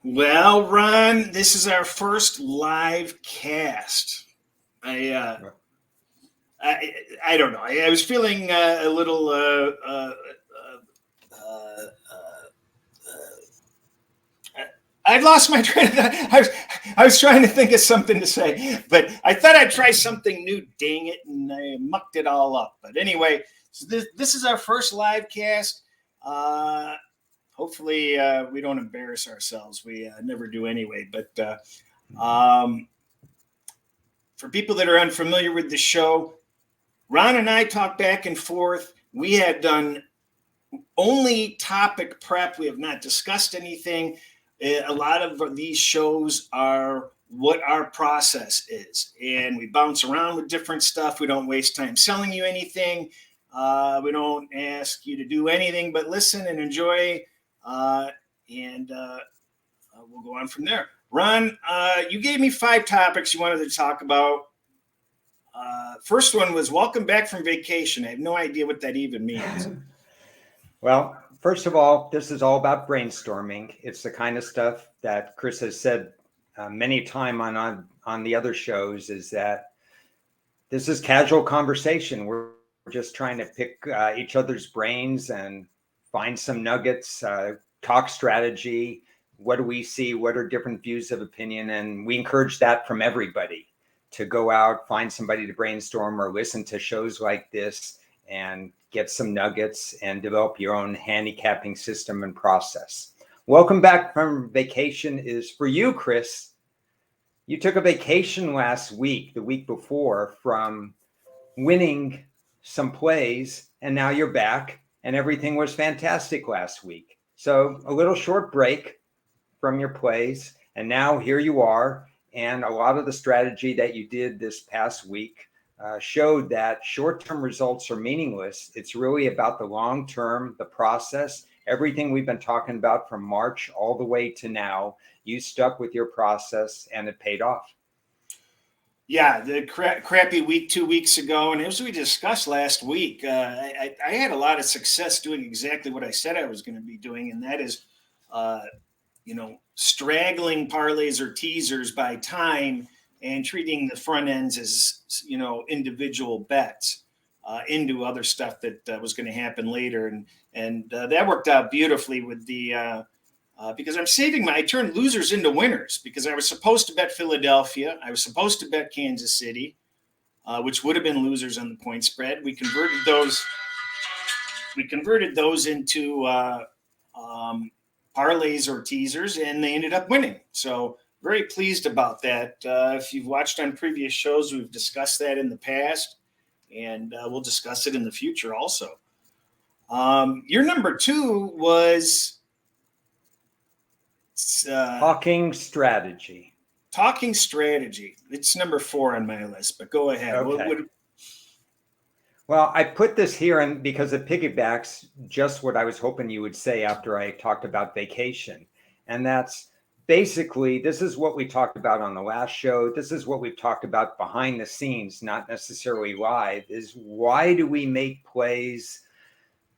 Well, Ron, this is our first live cast. I uh, I, I don't know. I was feeling a little. Uh, I'd lost my train of thought. I was trying to think of something to say, but I thought I'd try something new. Dang it, and I mucked it all up. But anyway, so this is our first live cast. Uh, Hopefully, we don't embarrass ourselves. We never do anyway. But for people that are unfamiliar with the show, Ron and I talk back and forth. We had done only topic prep. We have not discussed anything. A lot of these shows are what our process is, and we bounce around with different stuff. We don't waste time selling you anything. We don't ask you to do anything but listen and enjoy, and we'll go on from there. Ron, you gave me 5 topics you wanted to talk about. First one was welcome back from vacation. I have no idea what that even means. Well, first of all, this is all about brainstorming. It's the kind of stuff that Cris has said many times on the other shows. Is that this is casual conversation. We're just trying to pick each other's brains and find some nuggets, talk strategy. What do we see? What are different views of opinion? And we encourage that from everybody to go out, find somebody to brainstorm or listen to shows like this and get some nuggets and develop your own handicapping system and process. Welcome back from vacation is for you, Cris. You took a vacation last week, the week before, from winning some plays, and now you're back, and everything was fantastic last week. So a little short break from your plays, and now here you are. And a lot of the strategy that you did this past week showed that short-term results are meaningless. It's really about the long-term, the process, everything we've been talking about from March all the way to now. You stuck with your process and it paid off. Yeah, the crappy week 2 weeks ago, and as we discussed last week, I had a lot of success doing exactly what I said I was going to be doing, and that is, uh, straggling parlays or teasers by time and treating the front ends as individual bets into other stuff that was going to happen later, and that worked out beautifully with the because I turned losers into winners because I was supposed to bet Philadelphia. I was supposed to bet Kansas City, which would have been losers on the point spread. We converted those into parlays or teasers, and they ended up winning. So very pleased about that. If you've watched on previous shows, we've discussed that in the past, and we'll discuss it in the future also. Your number 2 was Talking strategy. Talking strategy. It's number 4 on my list, but go ahead. Okay. Well, I put this here because it piggybacks just what I was hoping you would say after I talked about vacation. And that's basically, this is what we talked about on the last show. This is what we've talked about behind the scenes, not necessarily live, is why do we make plays,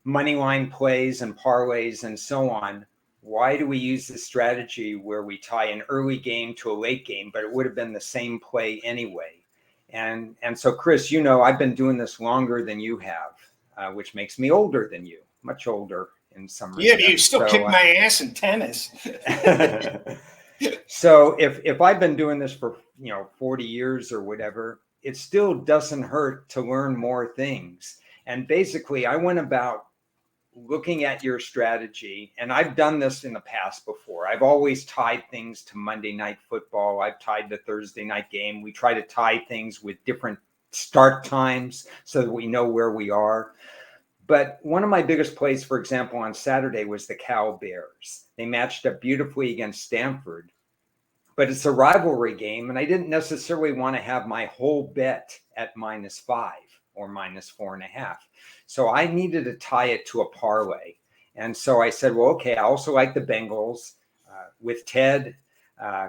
money line plays and parlays and so on? Why do we use this strategy where we tie an early game to a late game, but it would have been the same play anyway? And so, Cris, I've been doing this longer than you have, which makes me older than you, much older in some respects. Yeah, you still kick my ass in tennis. So if I've been doing this for 40 years or whatever, it still doesn't hurt to learn more things. And basically, I went about looking at your strategy, and I've done this in the past before. I've always tied things to Monday Night Football. I've tied the Thursday night game. We try to tie things with different start times so that we know where we are. But one of my biggest plays, for example, on Saturday was the Cal Bears. They matched up beautifully against Stanford, but it's a rivalry game, and I didn't necessarily want to have my whole bet at -5 or -4.5. So I needed to tie it to a parlay. And so I said, well, okay, I also like the Bengals. With Ted,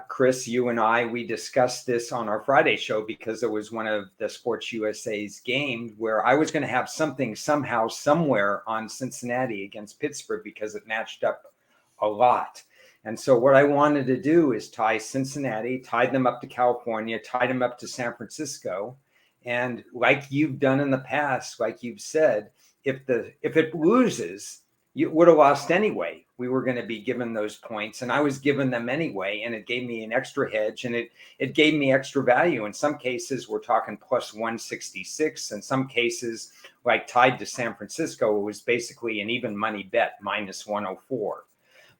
Cris, you and I, we discussed this on our Friday show because it was one of the Sports USA's games where I was going to have something somehow, somewhere on Cincinnati against Pittsburgh because it matched up a lot. And so what I wanted to do is tie Cincinnati, tie them up to California, tie them up to San Francisco. And like you've done in the past, like you've said, if it loses, you would have lost anyway. We were going to be given those points, and I was given them anyway, and it gave me an extra hedge, and it gave me extra value. In some cases, we're talking plus 166. In some cases, like tied to San Francisco, it was basically an even money bet, minus 104.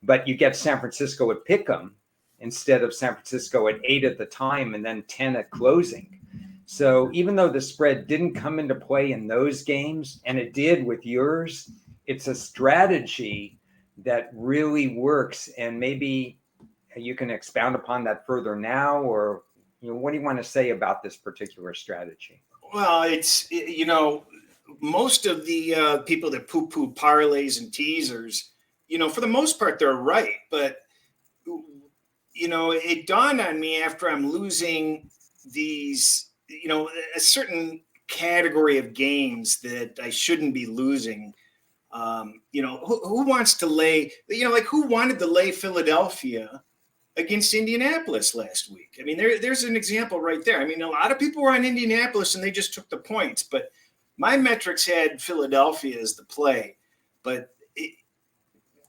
But you get San Francisco at pick'em instead of San Francisco at 8 at the time and then 10 at closing. So even though the spread didn't come into play in those games, and it did with yours, it's a strategy that really works. And maybe you can expound upon that further now, or what do you want to say about this particular strategy? Well, it's, most of the people that poo-poo parlays and teasers, for the most part, they're right. But, it dawned on me after I'm losing these, a certain category of games that I shouldn't be losing. Who wants to lay, who wanted to lay Philadelphia against Indianapolis last week? I mean, there's an example right there. I mean, a lot of people were on Indianapolis and they just took the points, but my metrics had Philadelphia as the play. But,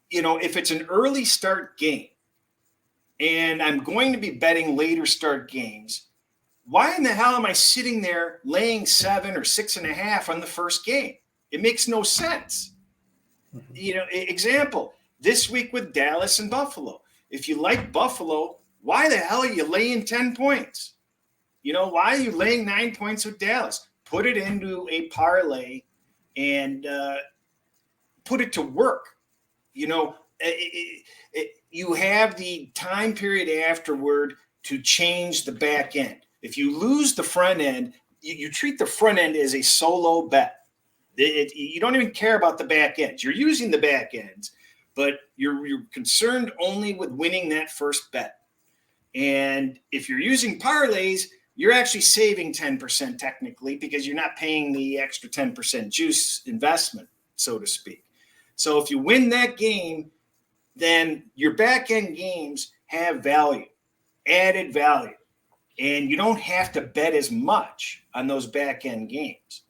if it's an early start game and I'm going to be betting later start games, why in the hell am I sitting there laying 7 or 6.5 on the first game? It makes no sense. Example, this week with Dallas and Buffalo. If you like Buffalo, why the hell are you laying 10 points? Why are you laying 9 points with Dallas? Put it into a parlay and put it to work. You have the time period afterward to change the back end. If you lose the front end, you treat the front end as a solo bet. You don't even care about the back ends. You're using the back ends, but you're concerned only with winning that first bet. And if you're using parlays, you're actually saving 10% technically, because you're not paying the extra 10% juice investment, so to speak. So if you win that game, then your back end games have value, added value. And you don't have to bet as much on those back end games.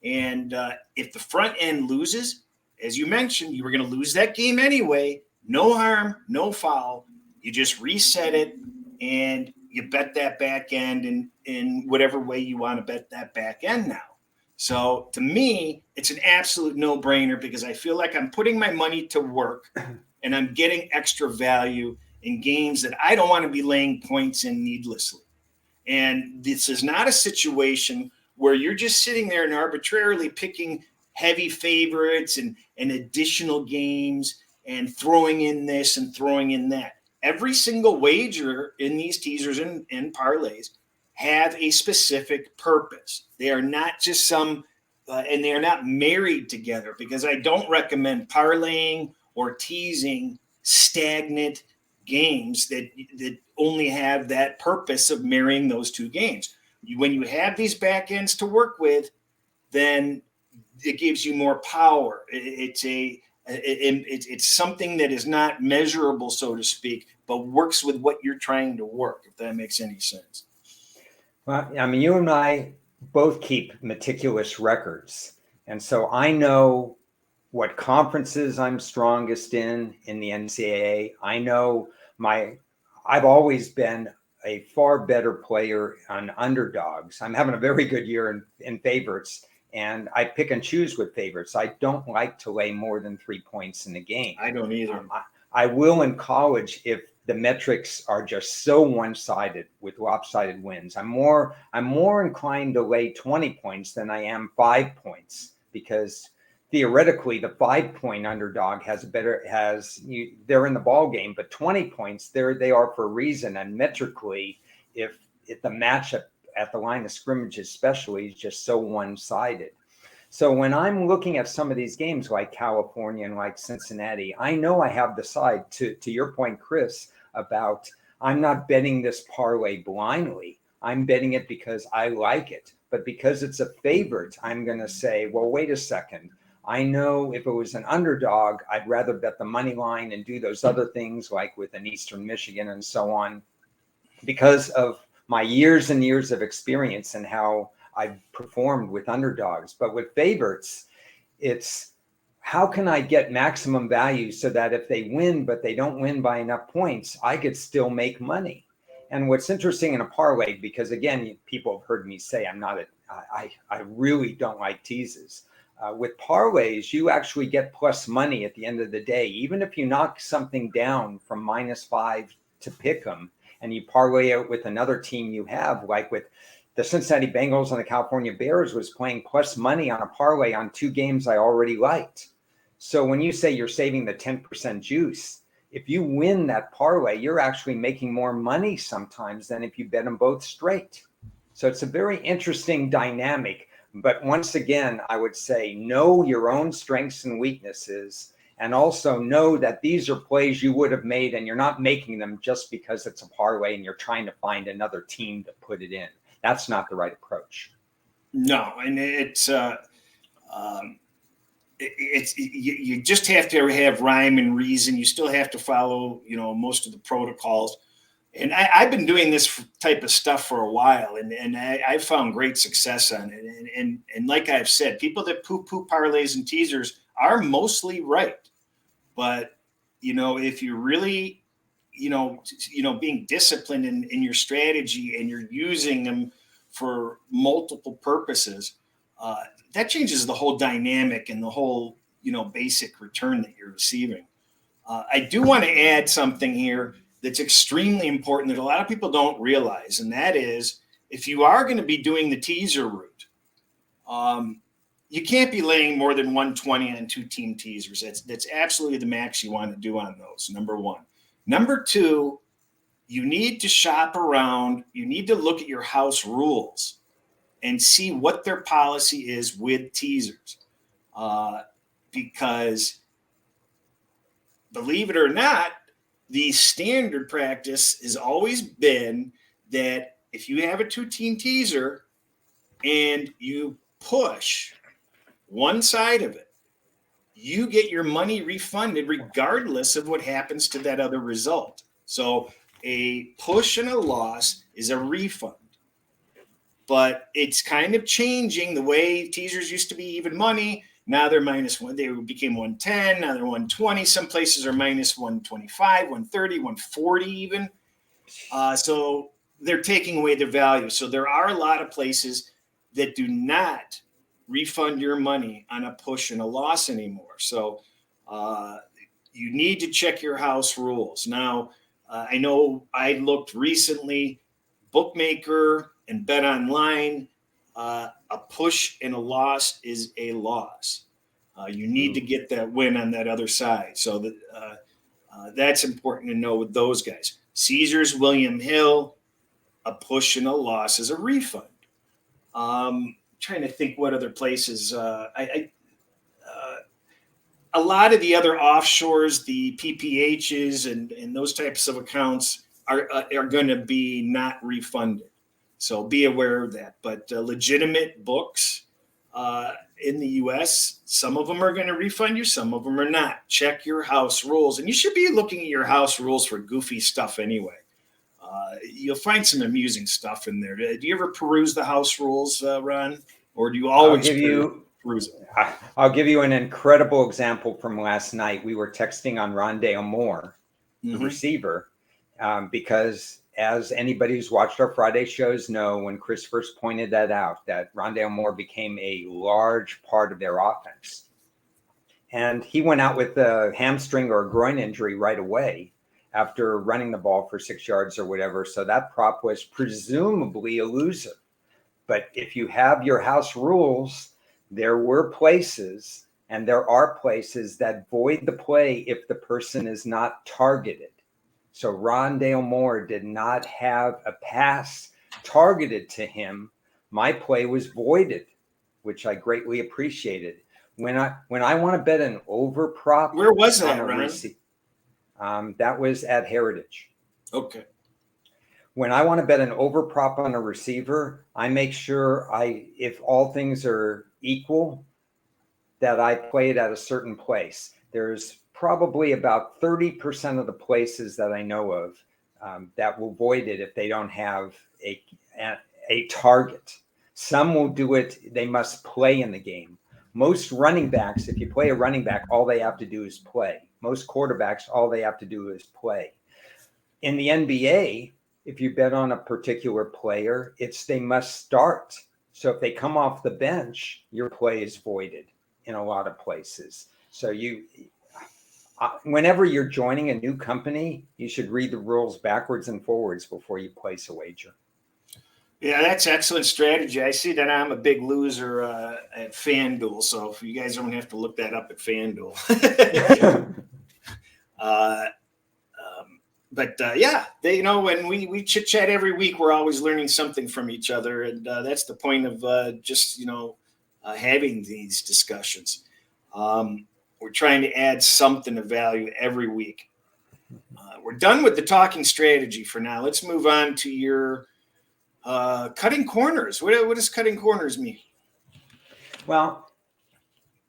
And if the front end loses, as you mentioned, you were going to lose that game anyway. No harm, no foul. You just reset it and you bet that back end in whatever way you want to bet that back end now. So to me, it's an absolute no-brainer, because I feel like I'm putting my money to work and I'm getting extra value in games that I don't want to be laying points in needlessly. And this is not a situation where you're just sitting there and arbitrarily picking heavy favorites and additional games and throwing in this and throwing in that. Every single wager in these teasers and parlays have a specific purpose. They are not just and they are not married together, because I don't recommend parlaying or teasing stagnant games that only have that purpose of marrying those two games. When you have these back ends to work with, then it gives you more power. It's something that is not measurable, so to speak, but works with what you're trying to work, if that makes any sense. Well, I mean, you and I both keep meticulous records. And so I know what conferences I'm strongest in the NCAA. I know I've always been a far better player on underdogs. I'm having a very good year in favorites, and I pick and choose with favorites. I don't like to lay more than 3 points in a game. I don't either. I will in college if the metrics are just so one-sided with lopsided wins. I'm more inclined to lay 20 points than I am 5 points, because theoretically the 5-point underdog they're in the ball game, but 20 points they are for a reason. And metrically, if the matchup at the line of scrimmage especially is just so one-sided. So when I'm looking at some of these games like California and like Cincinnati, I know I have the side, to your point, Cris, about I'm not betting this parlay blindly. I'm betting it because I like it. But because it's a favorite, I'm going to say, well, wait a second. I know if it was an underdog, I'd rather bet the money line and do those other things like with an Eastern Michigan and so on, because of my years and years of experience and how I've performed with underdogs. But with favorites, it's how can I get maximum value so that if they win, but they don't win by enough points, I could still make money. And what's interesting in a parlay, because again, people have heard me say I really don't like teases. With parlays, you actually get plus money at the end of the day. Even if you knock something down from -5 to pick them and you parlay it with another team you have, like with the Cincinnati Bengals and the California Bears was playing plus money on a parlay on 2 games I already liked. So when you say you're saving the 10% juice, if you win that parlay, you're actually making more money sometimes than if you bet them both straight. So it's a very interesting dynamic. But once again, I would say know your own strengths and weaknesses, and also know that these are plays you would have made and you're not making them just because it's a parlay and you're trying to find another team to put it in. That's not the right approach. No, and you just have to have rhyme and reason. You still have to follow, most of the protocols. And I've been doing this type of stuff for a while, and I've found great success on it. And like I've said, people that poo-poo parlays and teasers are mostly right. But, if you're really, being disciplined in your strategy and you're using them for multiple purposes, that changes the whole dynamic and the whole, basic return that you're receiving. I do want to add something here that's extremely important that a lot of people don't realize, and that is if you are going to be doing the teaser route, you can't be laying more than 120 on 2-team teasers. That's absolutely the max you want to do on those, number one. Number two, you need to shop around. You need to look at your house rules and see what their policy is with teasers. Because believe it or not, the standard practice has always been that if you have a 2-team teaser and you push one side of it, you get your money refunded regardless of what happens to that other result. So a push and a loss is a refund. But it's kind of changing the way teasers used to be even money. Now they're -1. They became 110. Now they're 120. Some places are -125, 130, 140 even. So they're taking away the value. So there are a lot of places that do not refund your money on a push and a loss anymore. So you need to check your house rules. Now, I know I looked recently, bookmaker and bet online, a push and a loss is a loss. You need to get that win on that other side. So that's important to know with those guys. Caesars, William Hill, a push and a loss is a refund. Trying to think what other places. A lot of the other offshores, the PPHs and those types of accounts are going to be not refunded. So be aware of that. But legitimate books in the U.S., some of them are going to refund you, some of them are not. Check your house rules. And you should be looking at your house rules for goofy stuff anyway. You'll find some amusing stuff in there. Do you ever peruse the house rules, Ron? Or do you always peruse them? I'll give you an incredible example from last night. We were texting on Rondale Moore, the receiver, because as anybody who's watched our Friday shows know, when Cris first pointed that out, that Rondale Moore became a large part of their offense. And he went out with a hamstring or a groin injury right away after running the ball for 6 yards or whatever. So that prop was presumably a loser. But if you have your house rules, there were places and there are places that void the play if the person is not targeted. So Rondale Moore did not have a pass targeted to him. My play was voided, which I greatly appreciated. When I want to bet an over prop, where was that, Ron? That was at Heritage. Okay. When I want to bet an over prop on a receiver, I make sure if all things are equal, that I played at a certain place. There's probably about 30% of the places that I know of that will void it if they don't have a target. Some will do it. They must play in the game. Most running backs, if you play a running back, all they have to do is play. Most quarterbacks, all they have to do is play. In the NBA, if you bet on a particular player, they must start. So if they come off the bench, your play is voided in a lot of places. So whenever you're joining a new company, you should read the rules backwards and forwards before you place a wager. Yeah, that's excellent strategy. I see that I'm a big loser at FanDuel, so you guys don't have to look that up at FanDuel. When we chit chat every week, we're always learning something from each other, and that's the point of having these discussions. We're trying to add something of value every week. We're done with the talking strategy for now. Let's move on to your cutting corners. What does cutting corners mean? Well,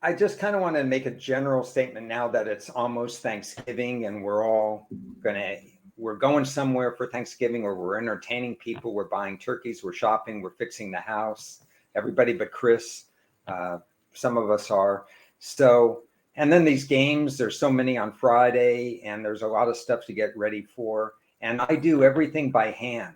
I just kind of want to make a general statement now that it's almost Thanksgiving and we're going somewhere for Thanksgiving, or we're entertaining people. We're buying turkeys. We're shopping. We're fixing the house. Everybody but Cris. Some of us are. So, and then these games, there's so many on Friday, and there's a lot of stuff to get ready for. And I do everything by hand.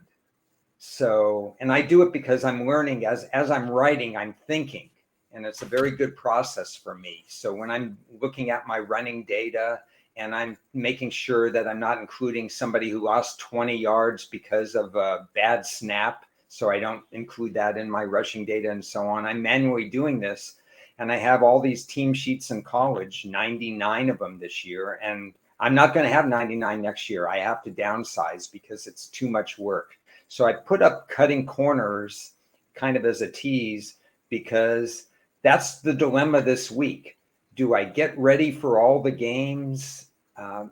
So, and I do it because I'm learning as I'm writing, I'm thinking, and it's a very good process for me. So when I'm looking at my running data and I'm making sure that I'm not including somebody who lost 20 yards because of a bad snap, so I don't include that in my rushing data and so on, I'm manually doing this. And I have all these team sheets in college, 99 of them this year. And I'm not going to have 99 next year. I have to downsize because it's too much work. So I put up cutting corners kind of as a tease, because that's the dilemma this week. Do I get ready for all the games? I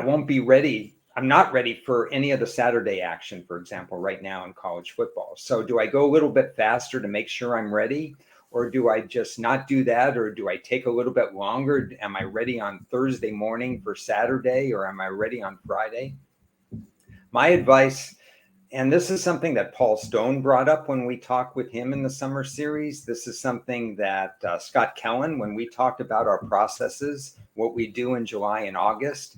won't be ready. I'm not ready for any of the Saturday action, for example, right now in college football. So do I go a little bit faster to make sure I'm ready? Or do I just not do that? Or do I take a little bit longer? Am I ready on Thursday morning for Saturday? Or am I ready on Friday? My advice, and this is something that Paul Stone brought up when we talked with him in the summer series. This is something that Scott Kellen, when we talked about our processes, what we do in July and August,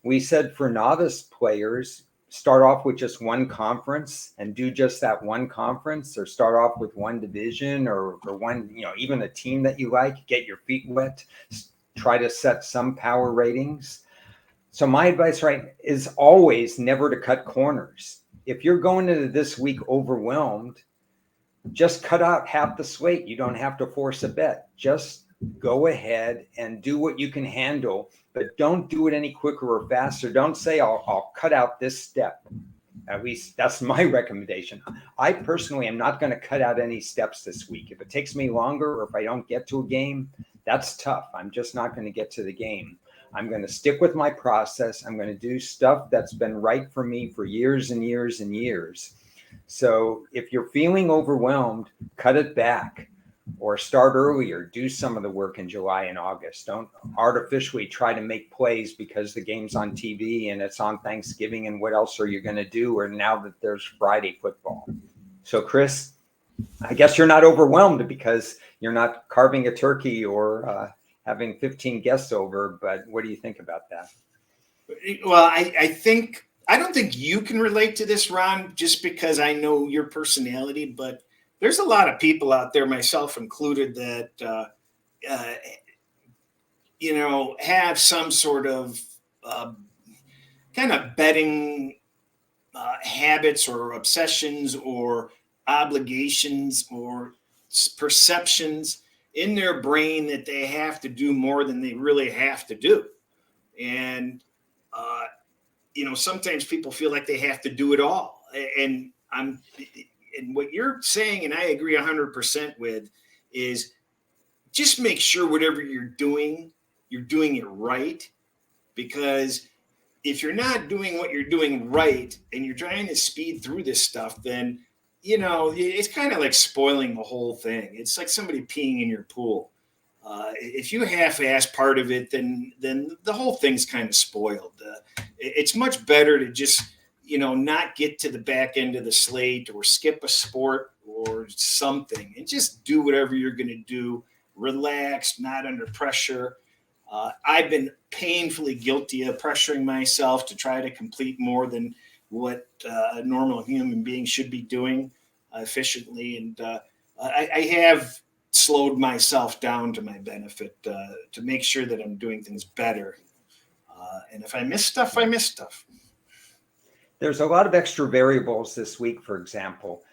we said for novice players, start off with just one conference and do just that one conference, or start off with one division or one, even a team that you like, get your feet wet, try to set some power ratings. So my advice, is always never to cut corners. If you're going into this week overwhelmed, just cut out half the slate. You don't have to force a bet. Just go ahead and do what you can handle, but don't do it any quicker or faster. Don't say, I'll cut out this step. At least that's my recommendation. I personally am not going to cut out any steps this week. If it takes me longer, or if I don't get to a game, that's tough. I'm just not going to get to the game. I'm going to stick with my process. I'm going to do stuff that's been right for me for years and years and years. So if you're feeling overwhelmed, cut it back, or start earlier. Do some of the work in July and August. Don't artificially try to make plays because the game's on TV and it's on Thanksgiving, and what else are you going to do? Or now that there's Friday football. So Cris, I guess you're not overwhelmed because you're not carving a turkey or having 15 guests over, but what do you think about that? Well, I don't think you can relate to this, Ron, just because I know your personality, but there's a lot of people out there, myself included, that have some sort of kind of betting habits or obsessions or obligations or perceptions in their brain that they have to do more than they really have to do. And, sometimes people feel like they have to do it all. And what you're saying, and I agree 100% with, is just make sure whatever you're doing it right. Because if you're not doing what you're doing right and you're trying to speed through this stuff, then it's kind of like spoiling the whole thing. It's like somebody peeing in your pool. If you half-ass part of it, then the whole thing's kind of spoiled. It's much better to just not get to the back end of the slate or skip a sport or something and just do whatever you're going to do. Relax, not under pressure. I've been painfully guilty of pressuring myself to try to complete more than what a normal human being should be doing efficiently. And I have slowed myself down to my benefit to make sure that I'm doing things better. And if I miss stuff, I miss stuff. There's a lot of extra variables this week, for example.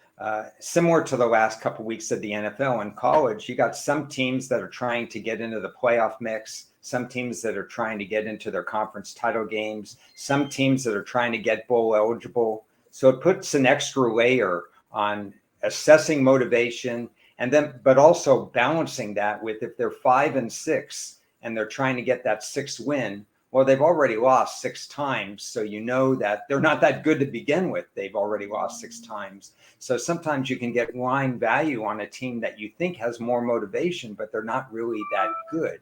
Similar to the last couple of weeks of the NFL and college, you got some teams that are trying to get into the playoff mix, some teams that are trying to get into their conference title games, some teams that are trying to get bowl eligible. So it puts an extra layer on assessing motivation and then, but also balancing that with if they're 5-6 and they're trying to get that 6th win, well, they've already lost 6 times. So you know that they're not that good to begin with. They've already lost 6 times. So sometimes you can get line value on a team that you think has more motivation, but they're not really that good.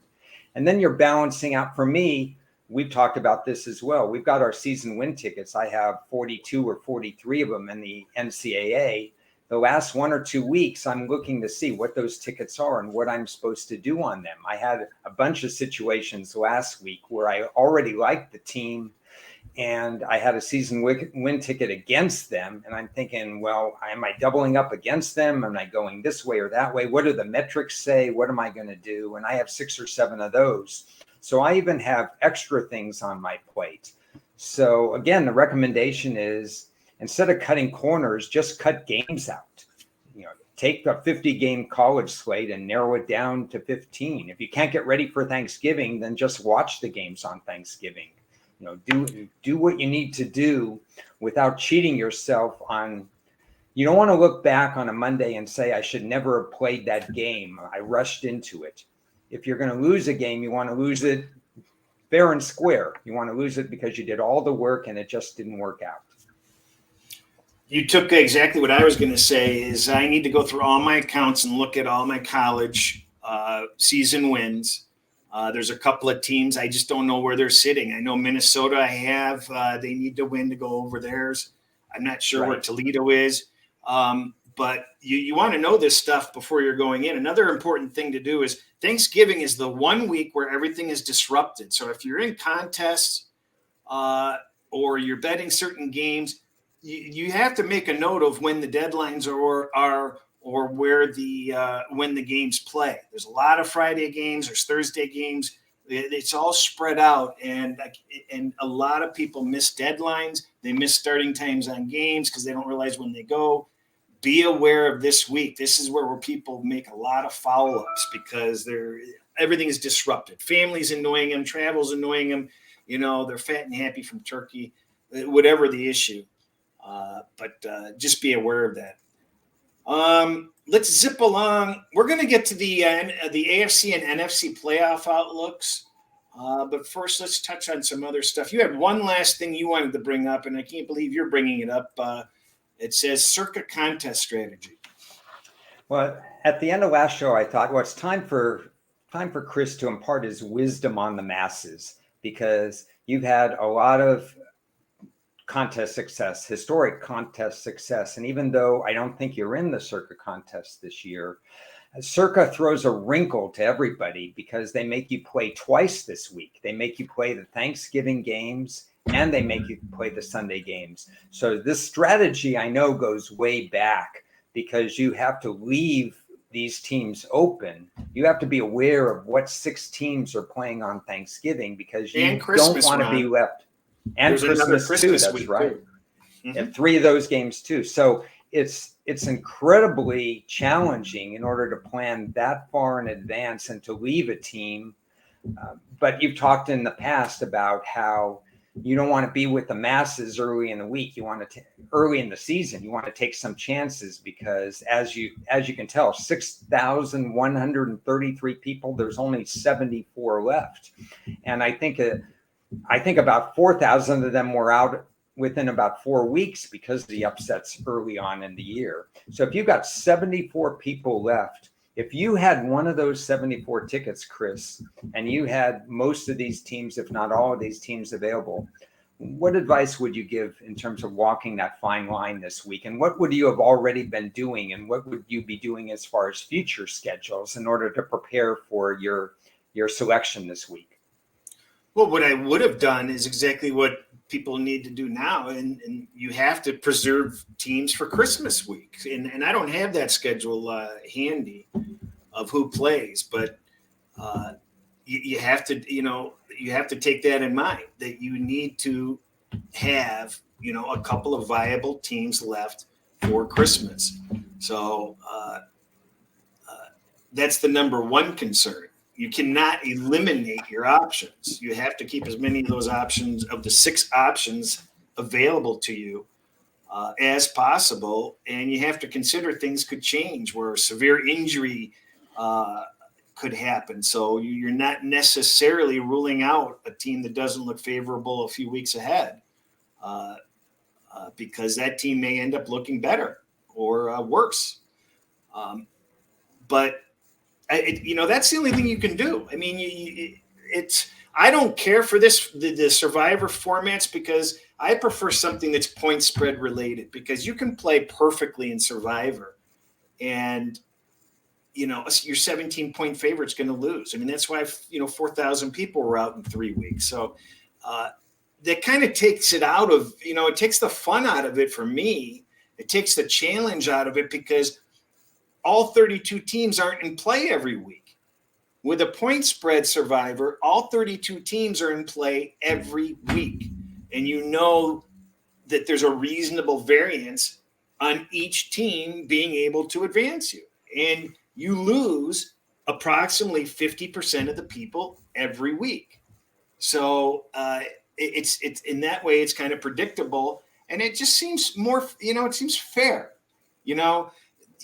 And then you're balancing out. For me, we've talked about this as well. We've got our season win tickets. I have 42 or 43 of them in the NCAA. The last 1 or 2 weeks, I'm looking to see what those tickets are and what I'm supposed to do on them. I had a bunch of situations last week where I already liked the team and I had a season win ticket against them. And I'm thinking, well, am I doubling up against them? Am I going this way or that way? What do the metrics say? What am I going to do? And I have 6 or 7 of those. So I even have extra things on my plate. So again, the recommendation is, instead of cutting corners, just cut games out. Take the 50-game college slate and narrow it down to 15. If you can't get ready for Thanksgiving, then just watch the games on Thanksgiving. Do what you need to do without cheating yourself on. You don't want to look back on a Monday and say, I should never have played that game. I rushed into it. If you're going to lose a game, you want to lose it fair and square. You want to lose it because you did all the work and it just didn't work out. You took exactly what I was going to say. Is I need to go through all my accounts and look at all my college season wins. There's a couple of teams I just don't know where they're sitting. I know Minnesota. I have they need to win to go over theirs. I'm not sure where Toledo is, but you want to know this stuff before you're going in. Another important thing to do is Thanksgiving is the one week where everything is disrupted. So if you're in contests or you're betting certain games, you have to make a note of when the deadlines are or where when the games play. There's a lot of Friday games, there's Thursday games. It's all spread out, and a lot of people miss deadlines. They miss starting times on games because they don't realize when they go. Be aware of this week. This is where people make a lot of foul-ups because everything is disrupted. Families annoying them, travel's annoying them. They're fat and happy from turkey, whatever the issue. But just be aware of that. Let's zip along. We're going to get to the AFC and NFC playoff outlooks. But first, let's touch on some other stuff. You had one last thing you wanted to bring up, and I can't believe you're bringing it up. It says circa contest strategy. Well, at the end of last show, I thought, well, it's time for Cris to impart his wisdom on the masses, because you've had a lot of contest success, historic contest success. And even though I don't think you're in the Circa contest this year, Circa throws a wrinkle to everybody because they make you play twice this week. They make you play the Thanksgiving games and they make you play the Sunday games. So this strategy, I know, goes way back because you have to leave these teams open. You have to be aware of what 6 teams are playing on Thanksgiving because you don't want to be left. And Christmas too, that's right. Mm-hmm. And 3 of those games too. So it's incredibly challenging in order to plan that far in advance and to leave a team. But you've talked in the past about how you don't want to be with the masses early in the week. You want to early in the season. You want to take some chances because, as you can tell, 6,133 people. There's only 74 left, and I think about 4,000 of them were out within about 4 weeks because of the upsets early on in the year. So if you've got 74 people left If you had one of those 74 tickets, Chris, and you had most of these teams, if not all of these teams available, what advice would you give in terms of walking that fine line this week? And what would you have already been doing? And what would you be doing as far as future schedules in order to prepare for your selection this week? Well, what I would have done is exactly what people need to do now. And you have to preserve teams for Christmas week. And I don't have that schedule handy of who plays, but you have to, you have to take that in mind, that you need to have, a couple of viable teams left for Christmas. So that's the number one concern. You cannot eliminate your options. You have to keep as many of those options, of the 6 options available to you as possible. And you have to consider things could change, where severe injury could happen. So you're not necessarily ruling out a team that doesn't look favorable a few weeks ahead, because that team may end up looking better or worse. But that's the only thing you can do. I mean, I don't care for the Survivor formats, because I prefer something that's point spread related, because you can play perfectly in Survivor, and your 17-point favorite's going to lose. I mean, that's why 4,000 people were out in 3 weeks. So that kind of takes it out of, it takes the fun out of it for me. It takes the challenge out of it, because all 32 teams aren't in play every week. With a point spread Survivor, all 32 teams are in play every week. And you know that there's a reasonable variance on each team being able to advance you. And you lose approximately 50% of the people every week. So it's in that way, it's kind of predictable. And it just seems more, it seems fair.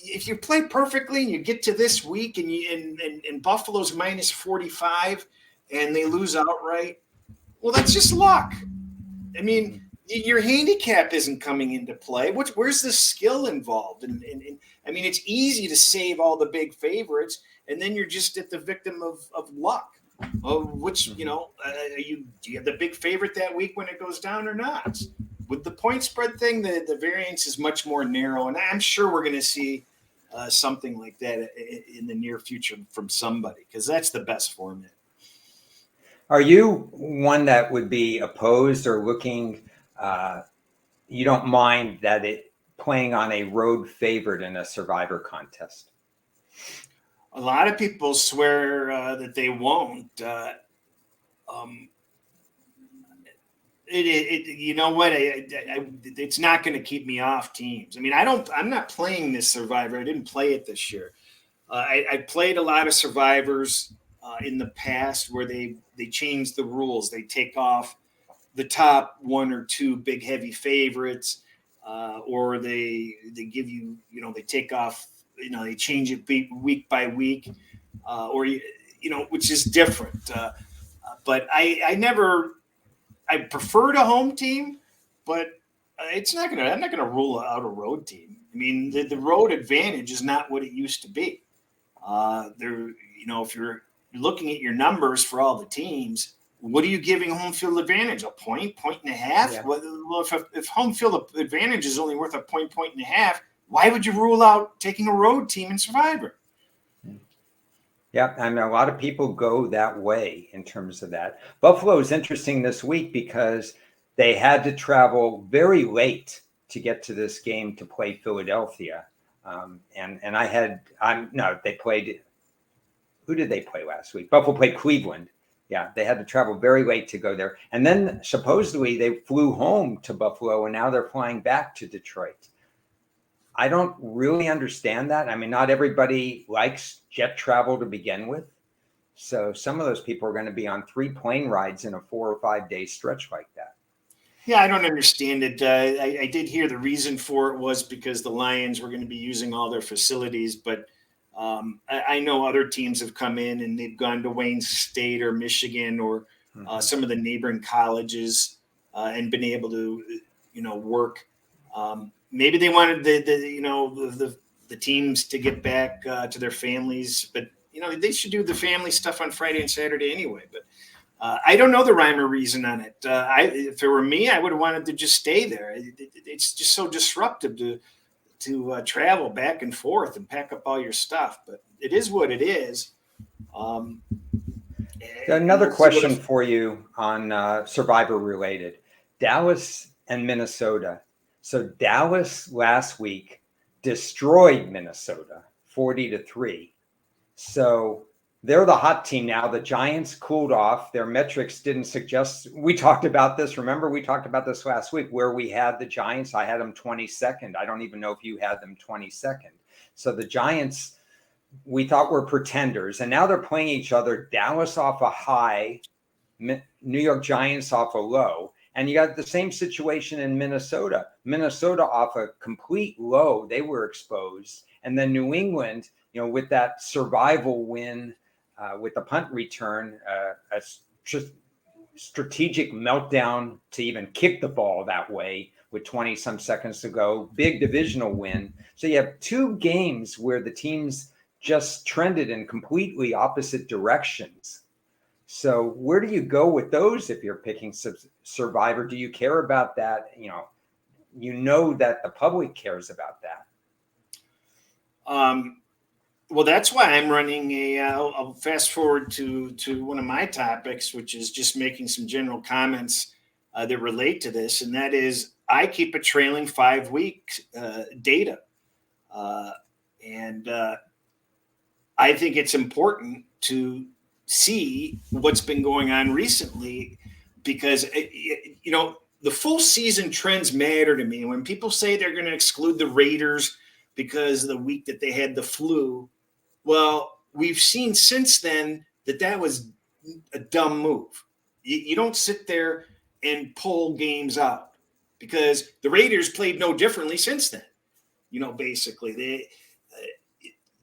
If you play perfectly and you get to this week and Buffalo's minus 45 and they lose outright, well, that's just luck. I mean, your handicap isn't coming into play. Where's the skill involved? And I mean, it's easy to save all the big favorites, and then you're just at the victim of luck. Do you have the big favorite that week when it goes down or not? With the point spread thing, the variance is much more narrow, and I'm sure we're going to see something like that in the near future from somebody, because that's the best format. Are you one that would be opposed or looking? You don't mind that it playing on a road favorite in a Survivor contest? A lot of people swear that they won't. You know what? It's not going to keep me off teams. I mean, I'm not playing this Survivor. I didn't play it this year. I played a lot of Survivors in the past where they changed the rules. They take off the top 1 or 2 big heavy favorites, or they give you, they take off, they change it week by week, or which is different. But I preferred a home team, but I'm not gonna rule out a road team. I mean, the road advantage is not what it used to be. If you're looking at your numbers for all the teams, what are you giving home field advantage? A point and a half? Yeah. Well, if home field advantage is only worth a point and a half, why would you rule out taking a road team in Survivor? Yeah, I mean, a lot of people go that way in terms of that. Buffalo is interesting this week because they had to travel very late to get to this game to play Philadelphia. They played. Who did they play last week? Buffalo played Cleveland. Yeah, they had to travel very late to go there. And then supposedly they flew home to Buffalo, and now they're flying back to Detroit. I don't really understand that. I mean, not everybody likes jet travel to begin with. So some of those people are going to be on 3 plane rides in a 4 or 5 day stretch like that. Yeah, I don't understand it. I did hear the reason for it was because the Lions were going to be using all their facilities, but I know other teams have come in and they've gone to Wayne State or Michigan or some of the neighboring colleges and been able to, work. Maybe they wanted the the teams to get back to their families. But, they should do the family stuff on Friday and Saturday anyway. But I don't know the rhyme or reason on it. If it were me, I would have wanted to just stay there. It's just so disruptive to travel back and forth and pack up all your stuff. But it is what it is. Another question for you on Survivor related. Dallas and Minnesota. So Dallas last week destroyed Minnesota 40-3. So they're the hot team now. The Giants cooled off. Their metrics didn't suggest. We talked about this. Remember, we talked about this last week where we had the Giants. I had them 22nd. I don't even know if you had them 22nd. So the Giants, we thought were pretenders. And now they're playing each other. Dallas off a high, New York Giants off a low. And you got the same situation in Minnesota. Minnesota off a complete low. They were exposed. And then New England, with that survival win, with the punt return, a strategic meltdown to even kick the ball that way with 20 some seconds to go, big divisional win. So you have two games where the teams just trended in completely opposite directions. So where do you go with those if you're picking Survivor? Do you care about that? That the public cares about that. Well, that's why I'm running I'll fast forward to one of my topics, which is just making some general comments that relate to this. And that is, I keep a trailing 5-week data. And I think it's important to see what's been going on recently because, the full season trends matter to me. When people say they're going to exclude the Raiders because of the week that they had the flu, well, we've seen since then that was a dumb move. You don't sit there and pull games out because the Raiders played no differently since then. Basically,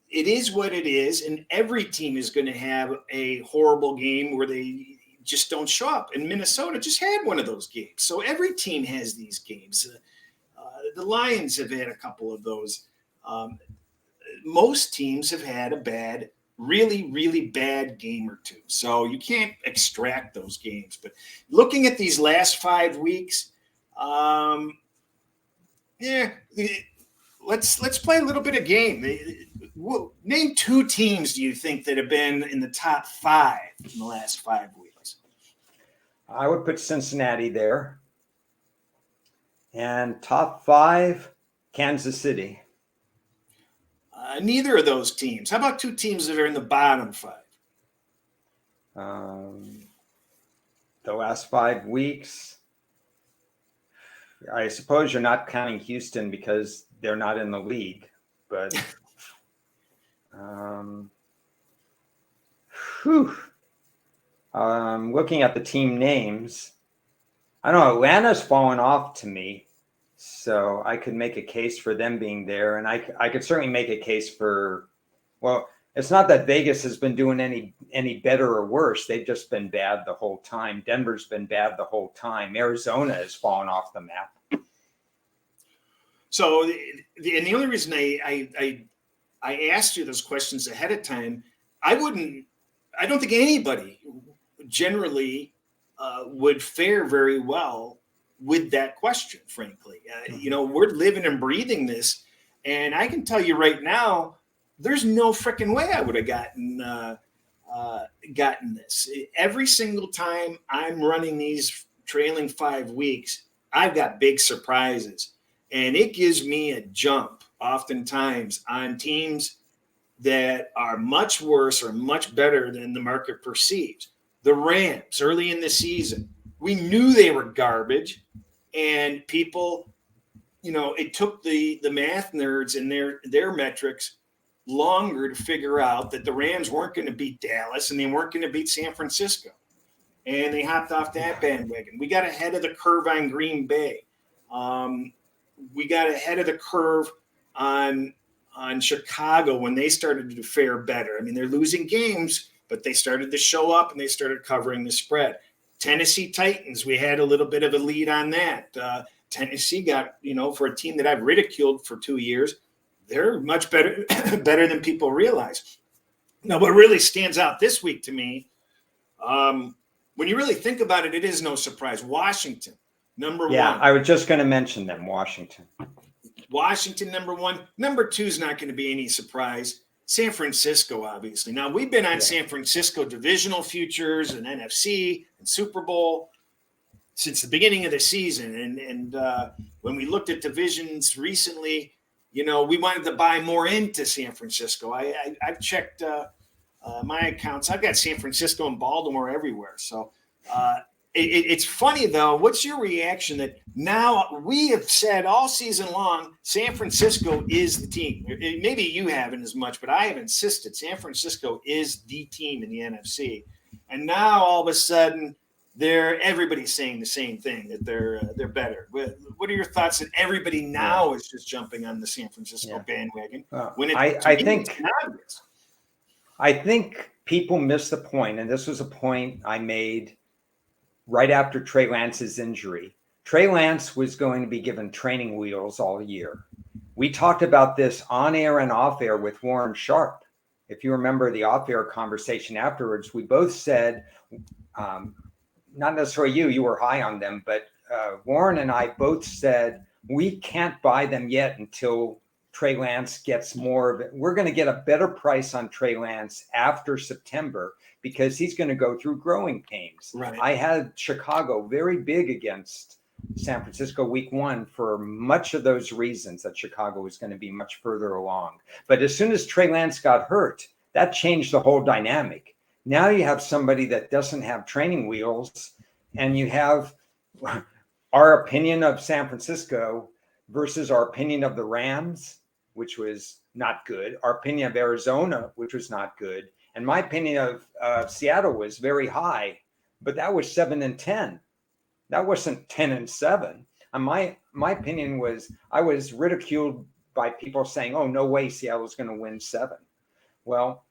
it is what it is, and every team is going to have a horrible game where they just don't show up. And Minnesota just had one of those games. So every team has these games. The Lions have had a couple of those. Most teams have had a really, really bad game or two. So you can't extract those games. But looking at these last 5 weeks, let's play a little bit of game. Name 2 teams do you think that have been in the top 5 in the last 5 weeks? I would put Cincinnati there. And top 5, Kansas City. Neither of those teams. How about 2 teams that are in the bottom 5? The last 5 weeks, I suppose you're not counting Houston because they're not in the league. But looking at the team names, I don't know. Atlanta's fallen off to me. So I could make a case for them being there. And I could certainly make a case for, well, it's not that Vegas has been doing any better or worse. They've just been bad the whole time. Denver's been bad the whole time. Arizona has fallen off the map. So, the only reason I asked you those questions ahead of time, I don't think anybody generally would fare very well with that question, frankly. We're living and breathing this, and I can tell you right now, there's no freaking way I would have gotten this. Every single time I'm running these trailing 5 weeks, I've got big surprises, and it gives me a jump oftentimes on teams that are much worse or much better than the market perceives. The Rams early in the season, we knew they were garbage. And people, it took the math nerds and their metrics longer to figure out that the Rams weren't going to beat Dallas and they weren't going to beat San Francisco. And they hopped off that bandwagon. We got ahead of the curve on Green Bay. We got ahead of the curve on Chicago when they started to fare better. I mean, they're losing games, but they started to show up and they started covering the spread. Tennessee Titans, we had a little bit of a lead on that. Tennessee got, for a team that I've ridiculed for 2 years, they're much better better than people realize. Now, what really stands out this week to me, when you really think about it, it is no surprise. Washington, number Yeah, one. I was just going to mention them, Washington. Washington, number one. Number two is not going to be any surprise. San Francisco, obviously. Now, we've been on San Francisco divisional futures and NFC and Super Bowl since the beginning of the season. And when we looked at divisions recently, we wanted to buy more into San Francisco. I've checked my accounts. I've got San Francisco and Baltimore everywhere. So it's funny, though. What's your reaction that now we have said all season long, San Francisco is the team? Maybe you haven't as much, but I have insisted San Francisco is the team in the NFC. And now all of a sudden, everybody's saying the same thing, that they're better. What are your thoughts that everybody now is just jumping on the San Francisco bandwagon? When I think people miss the point, and this was a point I made right after Trey Lance's injury. Trey Lance was going to be given training wheels all year. We talked about this on air and off air with Warren Sharp. If you remember the off air conversation afterwards, we both said, not necessarily you were high on them, but Warren and I both said, we can't buy them yet until Trey Lance gets more of it. We're going to get a better price on Trey Lance after September because he's going to go through growing pains. Right. I had Chicago very big against San Francisco week one for much of those reasons, that Chicago was going to be much further along. But as soon as Trey Lance got hurt, that changed the whole dynamic. Now you have somebody that doesn't have training wheels, and you have our opinion of San Francisco versus our opinion of the Rams, which was not good, our opinion of Arizona, which was not good, and my opinion of Seattle was very high, but that was 7-10. That wasn't 10-7. And my opinion was, I was ridiculed by people saying, "Oh, no way, Seattle's going to win 7." Well,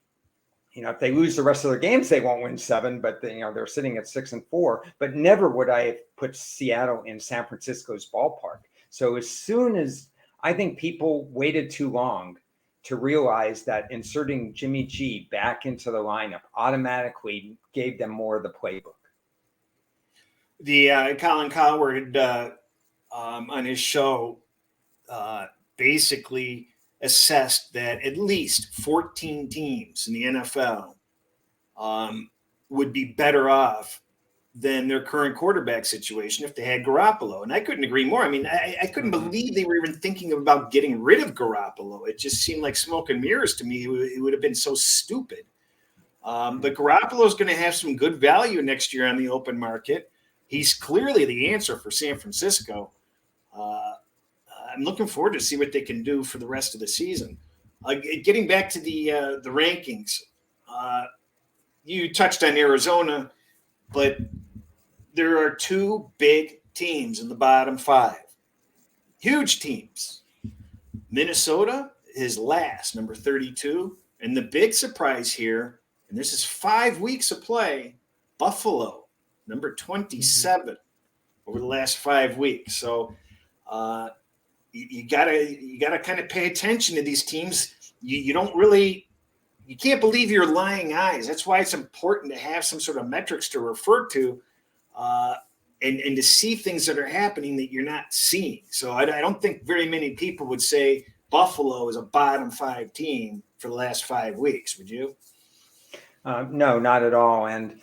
if they lose the rest of their games, they won't win 7, but they're sitting at 6-4. But never would I have put Seattle in San Francisco's ballpark. So as soon as I think people waited too long to realize that inserting Jimmy G back into the lineup automatically gave them more of the playbook. The Colin Cowherd on his show basically assessed that at least 14 teams in the NFL would be better off than their current quarterback situation if they had Garoppolo. And I couldn't agree more. I mean, I couldn't believe they were even thinking about getting rid of Garoppolo. It just seemed like smoke and mirrors to me. It would have been so stupid. But Garoppolo is going to have some good value next year on the open market. He's clearly the answer for San Francisco. I'm looking forward to see what they can do for the rest of the season. Getting back to the rankings, you touched on Arizona, but there are two big teams in the bottom 5. Huge teams. Minnesota is last, number 32. And the big surprise here, and this is 5 weeks of play, Buffalo, number 27 over the last 5 weeks. So you gotta kind of pay attention to these teams. You can't believe your lying eyes. That's why it's important to have some sort of metrics to refer to, and to see things that are happening that you're not seeing. So I don't think very many people would say Buffalo is a bottom 5 team for the last 5 weeks. Would you? No, not at all. And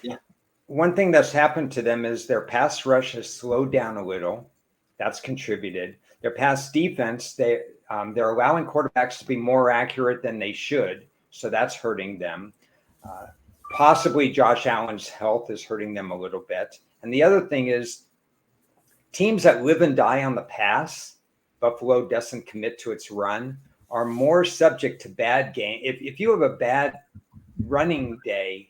one thing that's happened to them is their pass rush has slowed down a little. That's contributed. Their pass defense, they're allowing quarterbacks to be more accurate than they should. So that's hurting them. Possibly Josh Allen's health is hurting them a little bit. And the other thing is teams that live and die on the pass, Buffalo doesn't commit to its run, are more subject to bad game. If you have a bad running day,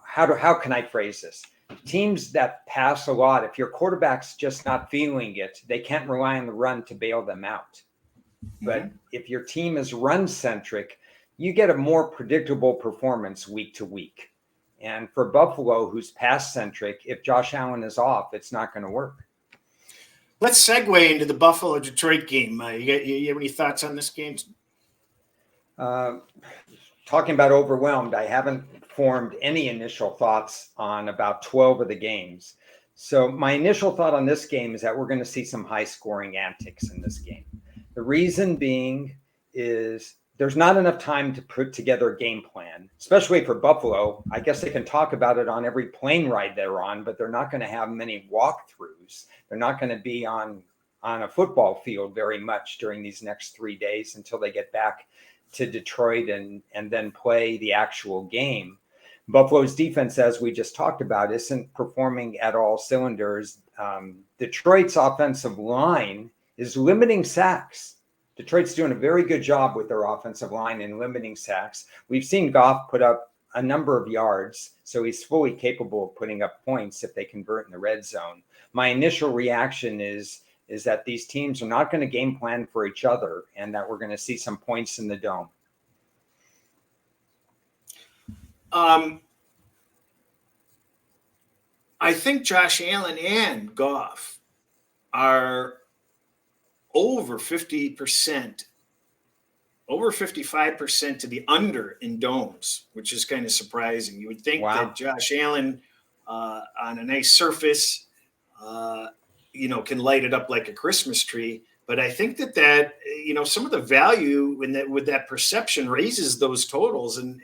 how can I phrase this? Teams that pass a lot, if your quarterback's just not feeling it, they can't rely on the run to bail them out. But if your team is run-centric, you get a more predictable performance week to week. And for Buffalo, who's pass-centric, if Josh Allen is off, it's not going to work. Let's segue into the Buffalo Detroit game. You have any thoughts on this game? Talking about overwhelmed, I haven't formed any initial thoughts on about 12 of the games. So my initial thought on this game is that we're going to see some high scoring antics in this game. The reason being is there's not enough time to put together a game plan, especially for Buffalo. I guess they can talk about it on every plane ride they're on, but they're not going to have many walkthroughs. They're not going to be on a football field very much during these next 3 days until they get back to Detroit and then play the actual game. Buffalo's defense, as we just talked about, isn't performing at all cylinders. Detroit's offensive line is limiting sacks. Detroit's doing a very good job with their offensive line in limiting sacks. We've seen Goff put up a number of yards, so he's fully capable of putting up points if they convert in the red zone. My initial reaction is that these teams are not going to game plan for each other and that we're going to see some points in the dome. I think Josh Allen and Goff are over 50%, over 55% to the under in domes, which is kind of surprising. You would think that Josh Allen on a nice surface, can light it up like a Christmas tree. But I think that some of the value in that with that perception raises those totals, and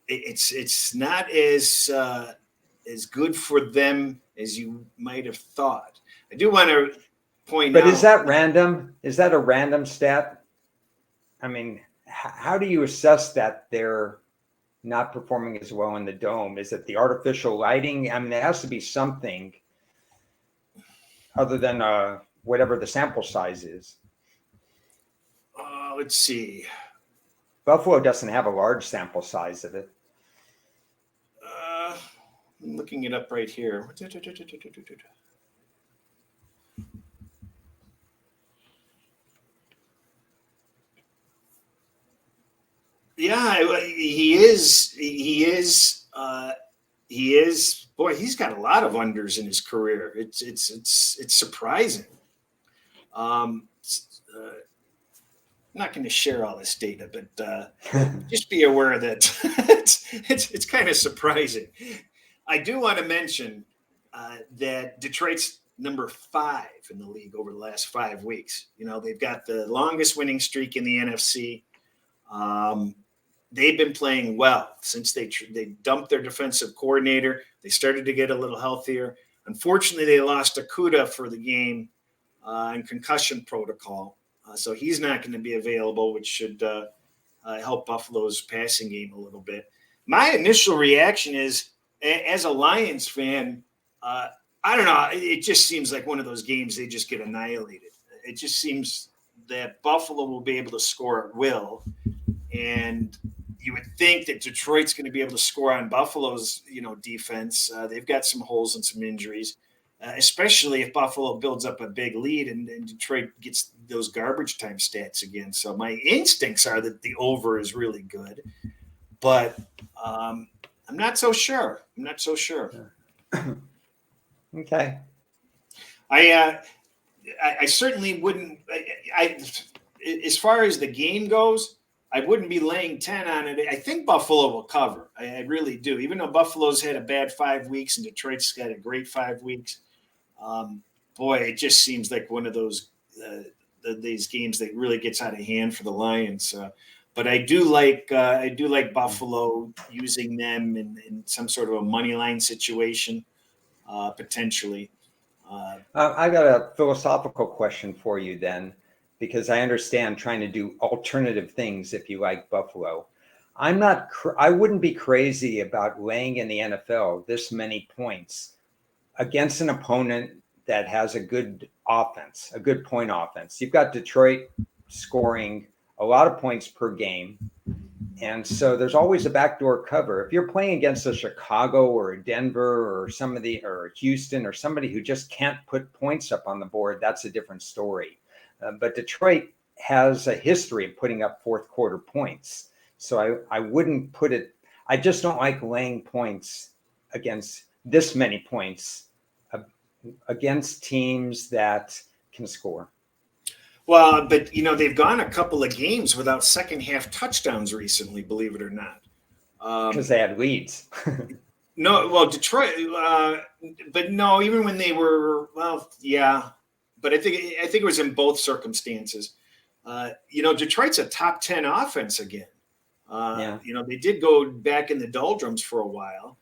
it's not as good for them as you might have thought. I do want to point out. But is that random? Is that a random stat? I mean, how do you assess that they're not performing as well in the dome? Is it the artificial lighting? I mean, there has to be something other than whatever the sample size is. Let's see. Buffalo doesn't have a large sample size of it. I'm looking it up right here. Yeah, he is. Boy, he's got a lot of unders in his career. It's surprising. I'm not going to share all this data, but just be aware that it's kind of surprising. I do want to mention that Detroit's number 5 in the league over the last 5 weeks. They've got the longest winning streak in the NFC. They've been playing well since they dumped their defensive coordinator. They started to get a little healthier. Unfortunately, they lost Akuda for the game in concussion protocol. So he's not going to be available, which should help Buffalo's passing game a little bit. My initial reaction is, as a Lions fan, I don't know. It just seems like one of those games they just get annihilated. It just seems that Buffalo will be able to score at will. And you would think that Detroit's going to be able to score on Buffalo's, defense. They've got some holes and some injuries, especially if Buffalo builds up a big lead and Detroit gets those garbage time stats again. So my instincts are that the over is really good, but I'm not so sure. Okay. I certainly wouldn't. As far as the game goes, I wouldn't be laying 10 on it. I think Buffalo will cover. I really do. Even though Buffalo's had a bad 5 weeks and Detroit's got a great 5 weeks, boy, it just seems like one of those these games that really gets out of hand for the Lions. But I do like Buffalo, using them in some sort of a money line situation, potentially. I got a philosophical question for you then, because I understand trying to do alternative things if you like Buffalo. I wouldn't be crazy about laying in the NFL this many points against an opponent that has a good offense, a good point offense. You've got Detroit scoring a lot of points per game. And so there's always a backdoor cover. If you're playing against a Chicago or a Denver or or Houston or somebody who just can't put points up on the board, that's a different story. But Detroit has a history of putting up fourth quarter points. So I wouldn't put it, I just don't like laying points against this many points against teams that can score. Well, but they've gone a couple of games without second half touchdowns recently, believe it or not. Because they had leads. No, well, Detroit, but no, even when they were, well, yeah, but I think it was in both circumstances. Detroit's a top 10 offense again. They did go back in the doldrums for a while,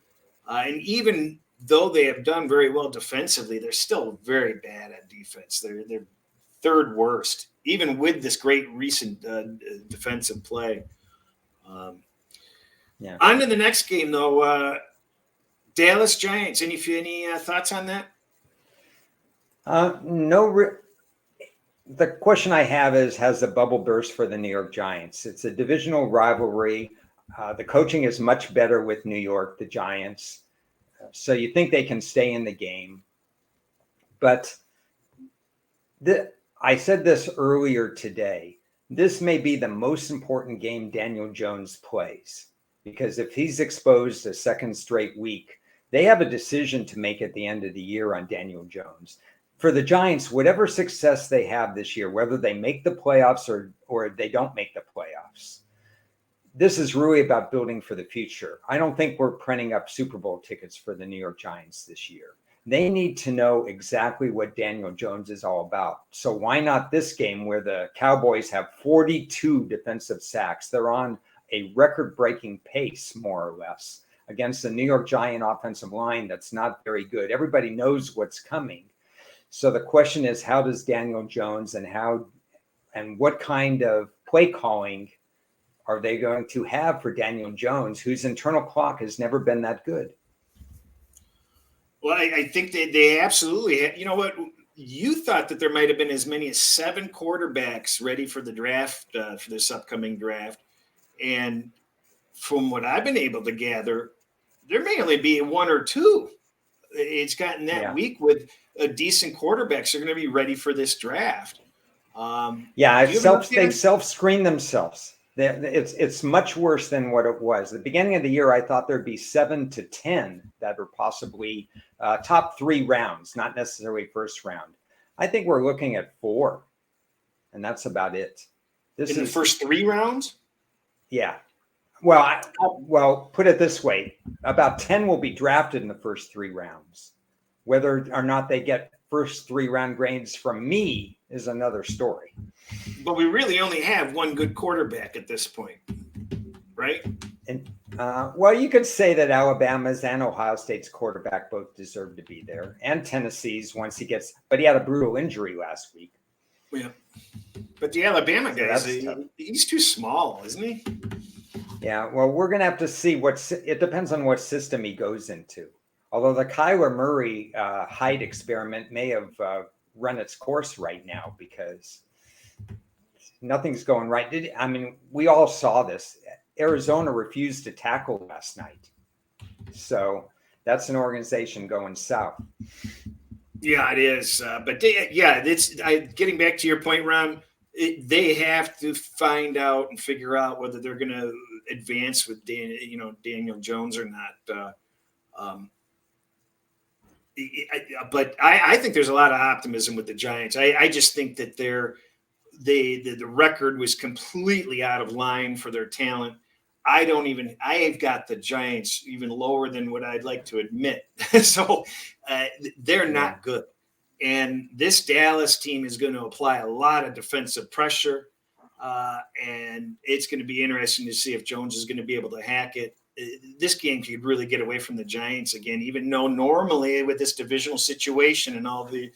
and even though they have done very well defensively, they're still very bad at defense. They're third worst, even with this great recent defensive play. On to the next game, though. Dallas Giants. Any thoughts on that? No. The question I have is, has the bubble burst for the New York Giants? It's a divisional rivalry. The coaching is much better with New York, the Giants. So you think they can stay in the game. But I said this earlier today. This may be the most important game Daniel Jones plays, because if he's exposed a second straight week, they have a decision to make at the end of the year on Daniel Jones. For the Giants, whatever success they have this year, whether they make the playoffs or they don't make the playoffs, this is really about building for the future. I don't think we're printing up Super Bowl tickets for the New York Giants this year. They need to know exactly what Daniel Jones is all about. So why not this game where the Cowboys have 42 defensive sacks? They're on a record-breaking pace, more or less, against the New York Giant offensive line that's not very good. Everybody knows what's coming. So the question is, how does Daniel Jones and what kind of play calling are they going to have for Daniel Jones, whose internal clock has never been that good? Well, I think they absolutely, you know what, you thought that there might have been as many as 7 quarterbacks ready for the draft, for this upcoming draft. And from what I've been able to gather, there may only be 1 or 2. It's gotten that week with a decent quarterbacks are going to be ready for this draft. They've self-screened themselves. It's much worse than what it was. At the beginning of the year, I thought there'd be 7 to 10 that are possibly top 3 rounds, not necessarily first round. I think we're looking at 4, and that's about it. This is the first 3 rounds? Yeah. Well, put it this way. About 10 will be drafted in the first 3 rounds. Whether or not they get first 3 round grades from me is another story. But we really only have 1 good quarterback at this point, right? And you could say that Alabama's and Ohio State's quarterback both deserve to be there, and Tennessee's but he had a brutal injury last week. Yeah. But the Alabama guy, he's too small, isn't he? Yeah, well, we're going to have to see it depends on what system he goes into. Although the Kyler Murray height experiment may have run its course right now, because nothing's going right. We all saw this. Arizona refused to tackle last night. So that's an organization going south. Yeah, it is. But getting back to your point, Ron, they have to find out and figure out whether they're going to advance with Daniel Jones or not. But I think there's a lot of optimism with the Giants. I just think that the record was completely out of line for their talent. I've got the Giants even lower than what I'd like to admit. So they're not good. And this Dallas team is going to apply a lot of defensive pressure. And it's going to be interesting to see if Jones is going to be able to hack it. This game could really get away from the Giants again, even though normally with this divisional situation and all the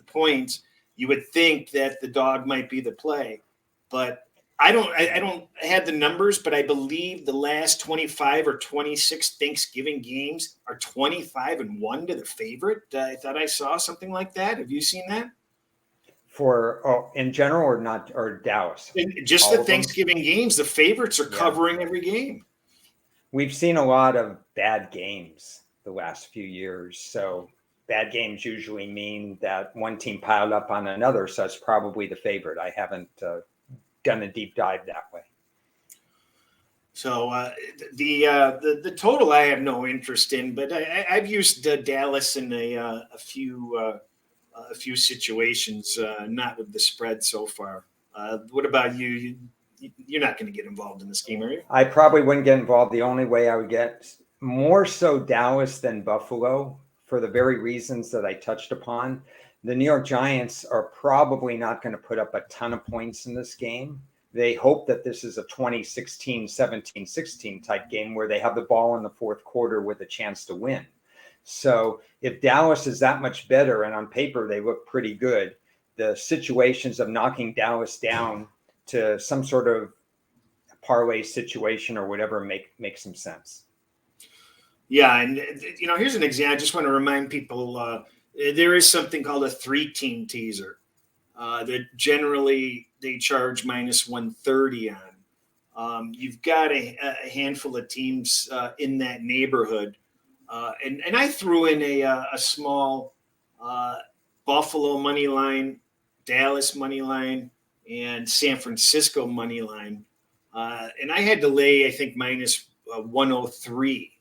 points, you would think that the dog might be the play. But I don't have the numbers, but I believe the last 25 or 26 Thanksgiving games are 25-1 to the favorite. I thought I saw something like that. Have you seen that? In general or not, or Dallas? Just the Thanksgiving games, the favorites are covering every game. We've seen a lot of bad games the last few years. So bad games usually mean that one team piled up on another. So it's probably the favorite. I haven't done a deep dive that way. So the total I have no interest in, but I've used Dallas in a few situations, not with the spread so far. What about you? You're not going to get involved in this game, are you? I probably wouldn't get involved. The only way I would get more so Dallas than Buffalo for the very reasons that I touched upon. The New York Giants are probably not going to put up a ton of points in this game. They hope that this is a 2016, 17, 16 type game where they have the ball in the fourth quarter with a chance to win. So if Dallas is that much better, and on paper they look pretty good, the situations of knocking Dallas down to some sort of parlay situation or whatever make some sense. Yeah, and here's an example. I just want to remind people there is something called a 3-team teaser that generally they charge minus 130 on. You've got a handful of teams in that neighborhood, and I threw in a small Buffalo money line, Dallas money line, and San Francisco money line, and I had to lay, I think, minus 103.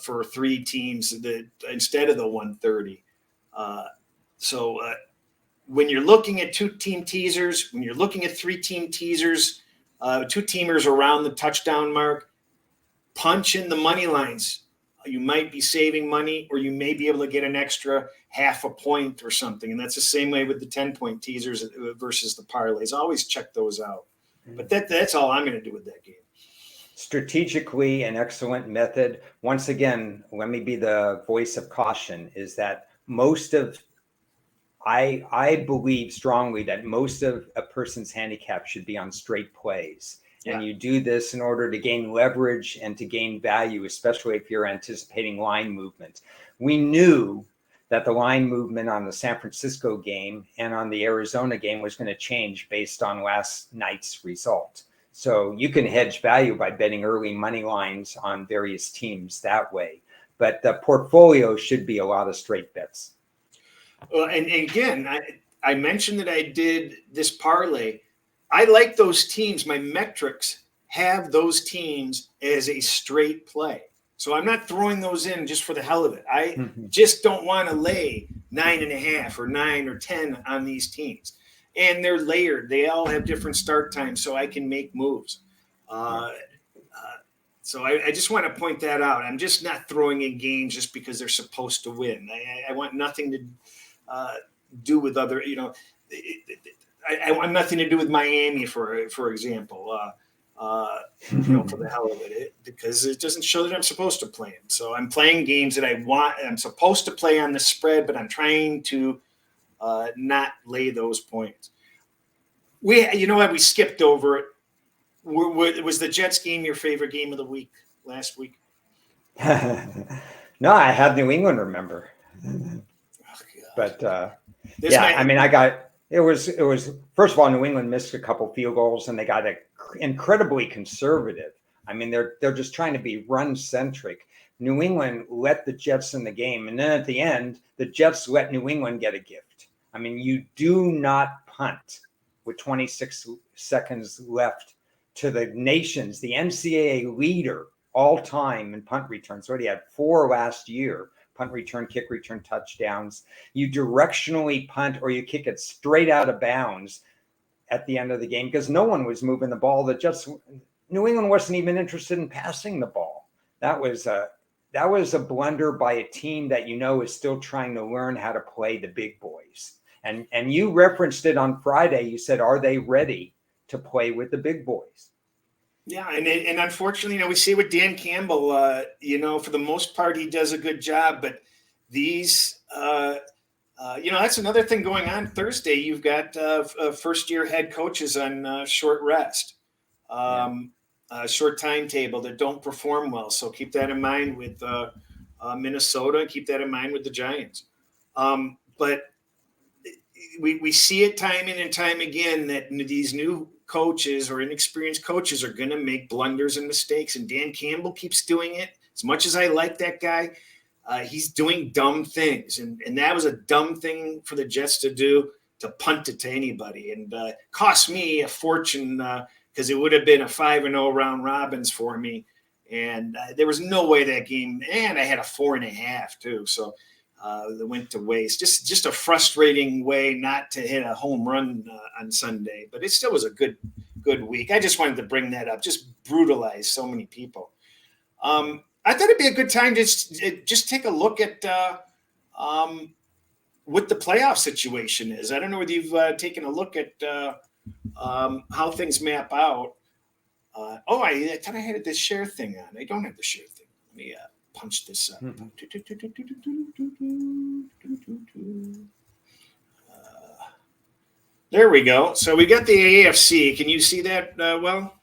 For 3 teams that instead of the 130. So when you're looking at 2-team teasers, when you're looking at 3-team teasers, 2-teamers around the touchdown mark, punch in the money lines. You might be saving money, or you may be able to get an extra half a point or something. And that's the same way with the 10-point teasers versus the parlays. Always check those out. But that's all I'm going to do with that game. Strategically an excellent method. Once again, let me be the voice of caution, is that I believe strongly that most of a person's handicap should be on straight plays. Yeah. And you do this in order to gain leverage and to gain value, especially if you're anticipating line movement. We knew that the line movement on the San Francisco game and on the Arizona game was going to change based on last night's result. So you can hedge value by betting early money lines on various teams that way. But the portfolio should be a lot of straight bets. Well, and again, I mentioned that I did this parlay. I like those teams. My metrics have those teams as a straight play. So I'm not throwing those in just for the hell of it. I just don't want to lay 9.5 or 9 or 10 on these teams. And they're layered. They all have different start times, so I can make moves. So I just want to point that out. I'm just not throwing in games just because they're supposed to win. I want nothing to do with other, I want nothing to do with Miami, for example, for the hell of it, because it doesn't show that I'm supposed to play them. So I'm playing games that I'm supposed to play on the spread, but I'm trying to not lay those points. We skipped over it. Was the Jets game your favorite game of the week last week? No, I had New England, remember. But it was first of all, New England missed a couple field goals and they got incredibly conservative. I mean, they're just trying to be run centric. New England let the Jets in the game, and then at the end, the Jets let New England get a gift. I mean, you do not punt with 26 seconds left to the NCAA leader all time in punt returns. Already had 4 last year. Punt return, kick return, touchdowns. You directionally punt or you kick it straight out of bounds at the end of the game because no one was moving the ball. New England wasn't even interested in passing the ball. That was a blunder by a team that is still trying to learn how to play the big boys. And you referenced it on Friday. You said, are they ready to play with the big boys? Yeah, and unfortunately, we see with Dan Campbell, for the most part, he does a good job. But these, that's another thing going on Thursday. You've got first-year head coaches on short rest, short timetable that don't perform well. So keep that in mind with Minnesota. Keep that in mind with the Giants. But we see it time in and time again that these new coaches or inexperienced coaches are going to make blunders and mistakes. And Dan Campbell keeps doing it. As much as I like that guy, he's doing dumb things. And that was a dumb thing for the Jets to do, to punt it to anybody. And cost me a fortune because it would have been a 5-0 round robins for me. And there was no way that game, and I had a 4.5 too. So that went to waste. Just a frustrating way not to hit a home run on Sunday, but it still was a good week. I just wanted to bring that up. Just brutalized so many people. I thought it'd be a good time to just take a look at what the playoff situation is. I don't know whether you've taken a look at how things map out. I thought I had this share thing on. I don't have the share thing. Let me punch this up. There we go. So we got the AFC. Can you see that well?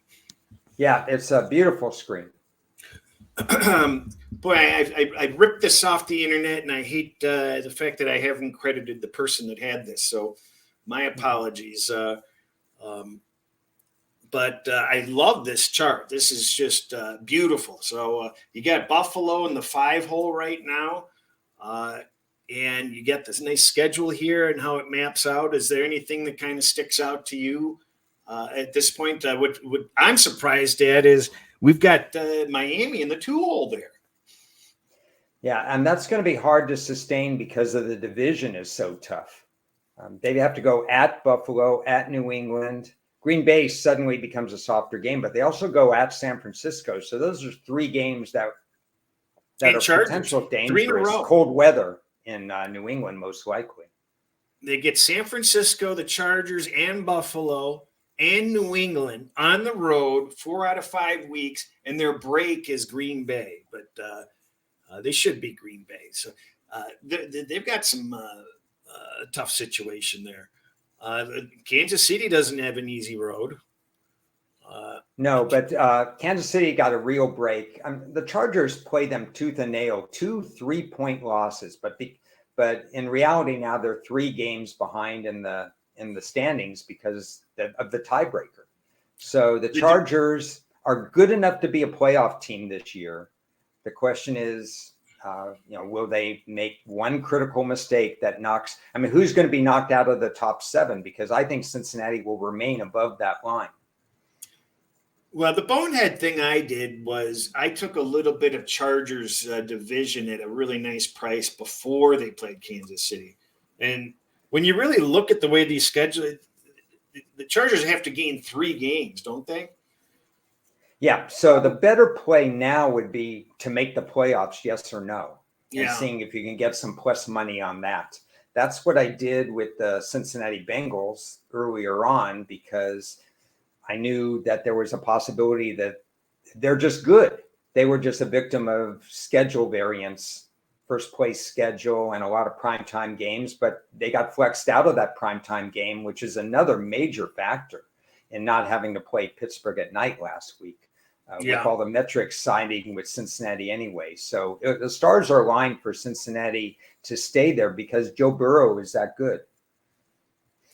Yeah, it's a beautiful screen. Boy, I ripped this off the internet, and I hate the fact that I haven't credited the person that had this. So my apologies. But I love this chart. This is just beautiful. So you got Buffalo in the 5-hole right now. And you get this nice schedule here and how it maps out. Is there anything that kind of sticks out to you at this point? What I'm surprised at is we've got Miami in the 2-hole there. Yeah, and that's going to be hard to sustain because of the division is so tough. They have to go at Buffalo, at New England. Green Bay suddenly becomes a softer game, but they also go at San Francisco. So those are 3 games that are potential dangerous. 3 in a row. Cold weather in New England, most likely. They get San Francisco, the Chargers, and Buffalo, and New England on the road 4 out of 5 weeks, and their break is Green Bay. But they should be Green Bay. So they've got some tough situation there. Kansas City doesn't have an easy road. No, but Kansas City got a real break. The Chargers play them tooth and nail, 2 3-point losses, but in reality now they're 3 games behind in the standings because of the tiebreaker. So the Chargers are good enough to be a playoff team this year. The question is, will they make one critical mistake that knocks? Who's going to be knocked out of the top 7? Because I think Cincinnati will remain above that line. Well, the bonehead thing I did was I took a little bit of Chargers division at a really nice price before they played Kansas City. And when you really look at the way these schedule, the Chargers have to gain 3 games, don't they? Yeah. So the better play now would be to make the playoffs, yes or no, and seeing if you can get some plus money on that. That's what I did with the Cincinnati Bengals earlier on because I knew that there was a possibility that they're just good. They were just a victim of schedule variance, first place schedule, and a lot of primetime games, but they got flexed out of that primetime game, which is another major factor in not having to play Pittsburgh at night last week. With all the metrics siding with Cincinnati anyway. So the stars are aligned for Cincinnati to stay there because Joe Burrow is that good.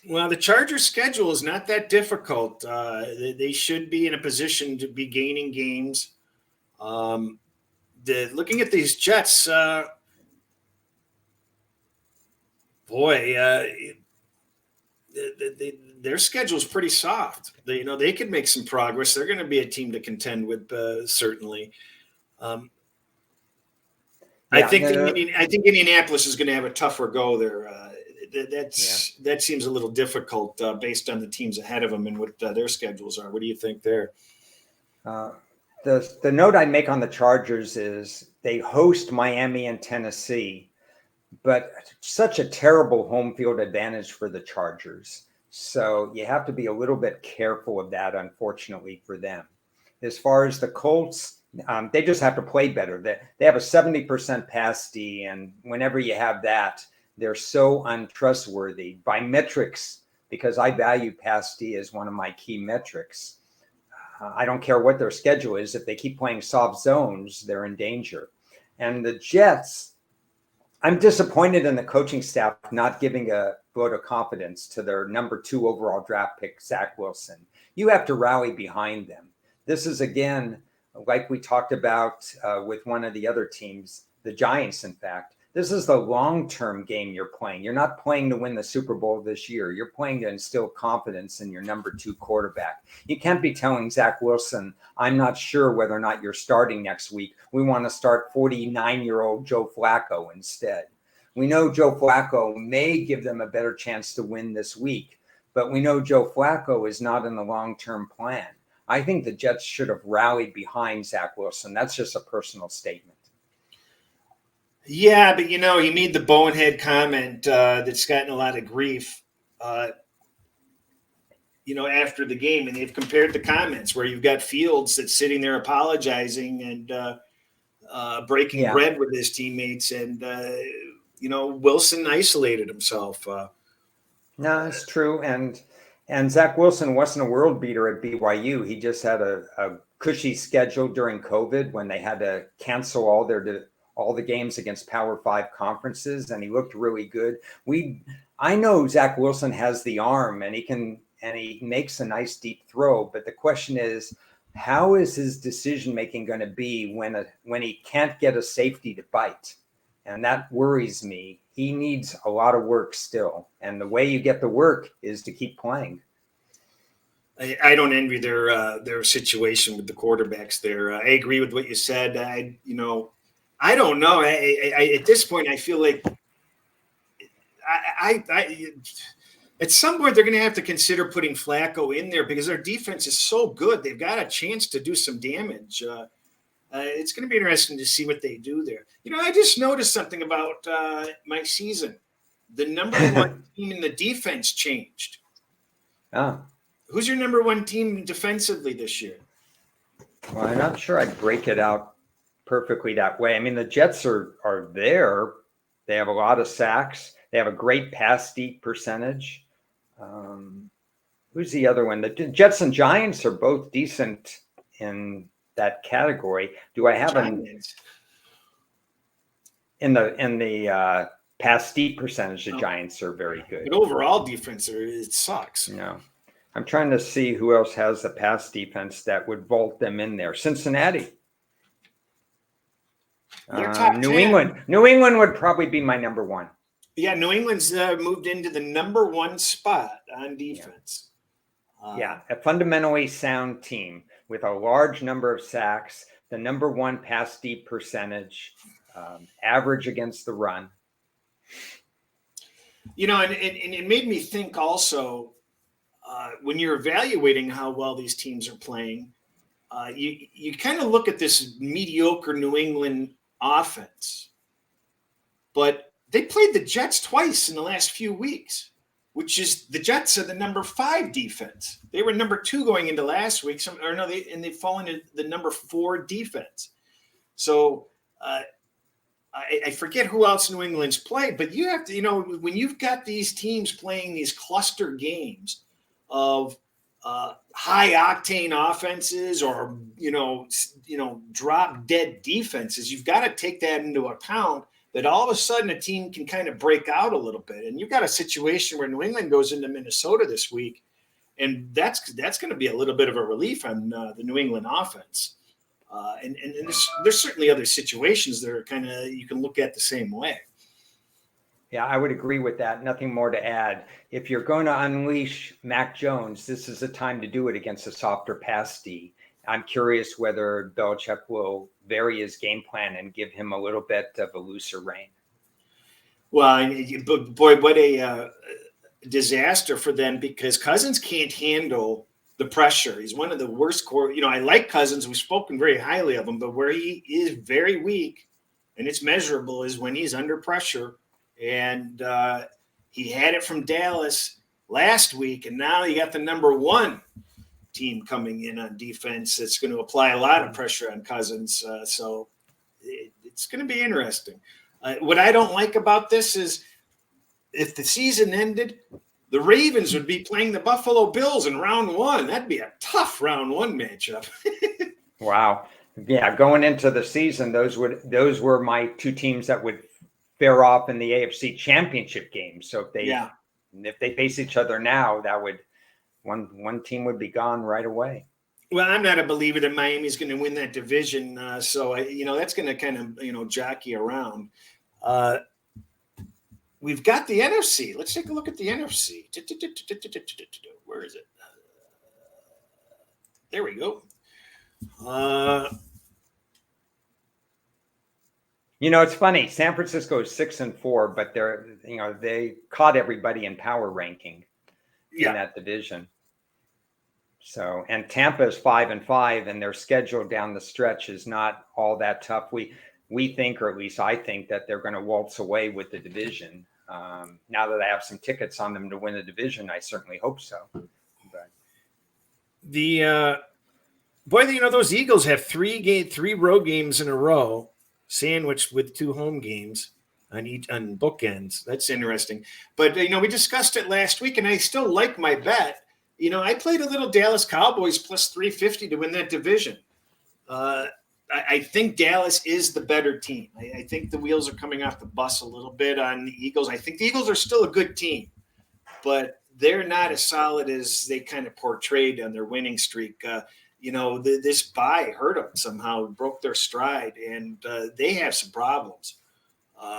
Well, the Chargers' schedule is not that difficult. They should be in a position to be gaining games. Looking at these Jets, their schedule is pretty soft. They could make some progress. They're going to be a team to contend with, certainly. I think Indianapolis is going to have a tougher go there. That seems a little difficult based on the teams ahead of them and what their schedules are. What do you think there? The note I make on the Chargers is they host Miami and Tennessee, but such a terrible home field advantage for the Chargers. So you have to be a little bit careful of that, unfortunately, for them. As far as the Colts, they just have to play better. They have a 70% pass D, and whenever you have that, they're so untrustworthy by metrics, because I value pass D as one of my key metrics. I don't care what their schedule is. If they keep playing soft zones, they're in danger. And the Jets, I'm disappointed in the coaching staff not giving a vote of confidence to their number 2 overall draft pick, Zach Wilson. You have to rally behind them. This is, again, like we talked about with one of the other teams, the Giants, in fact. This is the long-term game you're playing. You're not playing to win the Super Bowl this year. You're playing to instill confidence in your number 2 quarterback. You can't be telling Zach Wilson, I'm not sure whether or not you're starting next week. We want to start 49-year-old Joe Flacco instead. We know Joe Flacco may give them a better chance to win this week, but we know Joe Flacco is not in the long-term plan. I think the Jets should have rallied behind Zach Wilson. That's just a personal statement. Yeah, but he made the bonehead comment that's gotten a lot of grief, after the game, and they've compared the comments where you've got Fields that's sitting there apologizing and breaking bread with his teammates, and Wilson isolated himself. No, it's true, and Zach Wilson wasn't a world beater at BYU. He just had a cushy schedule during COVID when they had to cancel all the games against Power 5 conferences, and he looked really good. I know Zach Wilson has the arm, and he makes a nice deep throw, but the question is, how is his decision making going to be when he can't get a safety to bite? And that worries me. He needs a lot of work still, and the way you get the work is to keep playing. I don't envy their situation with the quarterbacks there. I agree with what you said. I don't know. I at this point, I feel like I at some point they're going to have to consider putting Flacco in there because their defense is so good. They've got a chance to do some damage. It's going to be interesting to see what they do there. I just noticed something about my season. The number 1 team in the defense changed. Oh. Who's your number 1 team defensively this year? Well, I'm not sure I'd break it out perfectly that way. I mean, the Jets are there. They have a lot of sacks. They have a great pass deep percentage. Who's the other one? The Jets and Giants are both decent in that category. Do I have Giants. in the pass deep percentage? The Giants are very good. But overall defense, it sucks. No. I'm trying to see who else has a pass defense that would vault them in there. Cincinnati. New England. New England would probably be my number 1. Yeah, New England's moved into the number 1 spot on defense. A fundamentally sound team with a large number of sacks, the number 1 pass deep percentage, average against the run. And it made me think also when you're evaluating how well these teams are playing, you kind of look at this mediocre New England offense, but they played the Jets twice in the last few weeks, which is the Jets are the number 5 defense. They were number 2 going into last week. They've fallen to the number 4 defense. So I forget who else New England's played, but you have to, when you've got these teams playing these cluster games of high octane offenses or drop dead defenses, you've got to take that into account. That all of a sudden a team can kind of break out a little bit, and you've got a situation where New England goes into Minnesota this week, and that's going to be a little bit of a relief on the New England offense. And there's certainly other situations that are kind of you can look at the same way. Yeah, I would agree with that. Nothing more to add. If you're going to unleash Mac Jones, this is the time to do it against a softer pass D. I'm curious whether Belichick will vary his game plan and give him a little bit of a looser rein. Well, boy, what a disaster for them because Cousins can't handle the pressure. He's one of the worst core. I like Cousins. We've spoken very highly of him, but where he is very weak, and it's measurable, is when he's under pressure. And he had it from Dallas last week, and now you got the number 1 team coming in on defense that's going to apply a lot of pressure on Cousins. So it's going to be interesting. What I don't like about this is if the season ended, the Ravens would be playing the Buffalo Bills in round 1. That'd be a tough round 1 matchup. Wow. Yeah, going into the season, those were my 2 teams that would fare off in the AFC Championship game. So if they face each other now, that would one team would be gone right away. Well, I'm not a believer that Miami's going to win that division. So that's going to kind of, jockey around. We've got the NFC. Let's take a look at the NFC. Where is it? There we go. It's funny. San Francisco is 6-4, but they caught everybody in power ranking in that division. So, and Tampa is 5-5, and their schedule down the stretch is not all that tough. We think, or at least I think, that they're going to waltz away with the division. Now that I have some tickets on them to win the division, I certainly hope so. But those Eagles have three road games in a row, sandwiched with 2 home games on bookends. That's interesting. But we discussed it last week, and I still like my bet. I played a little Dallas Cowboys plus 350 to win that division. I think Dallas is the better team. I think the wheels are coming off the bus a little bit on the Eagles. I think the Eagles are still a good team, but they're not as solid as they kind of portrayed on their winning streak. This bye hurt them somehow, broke their stride, and they have some problems.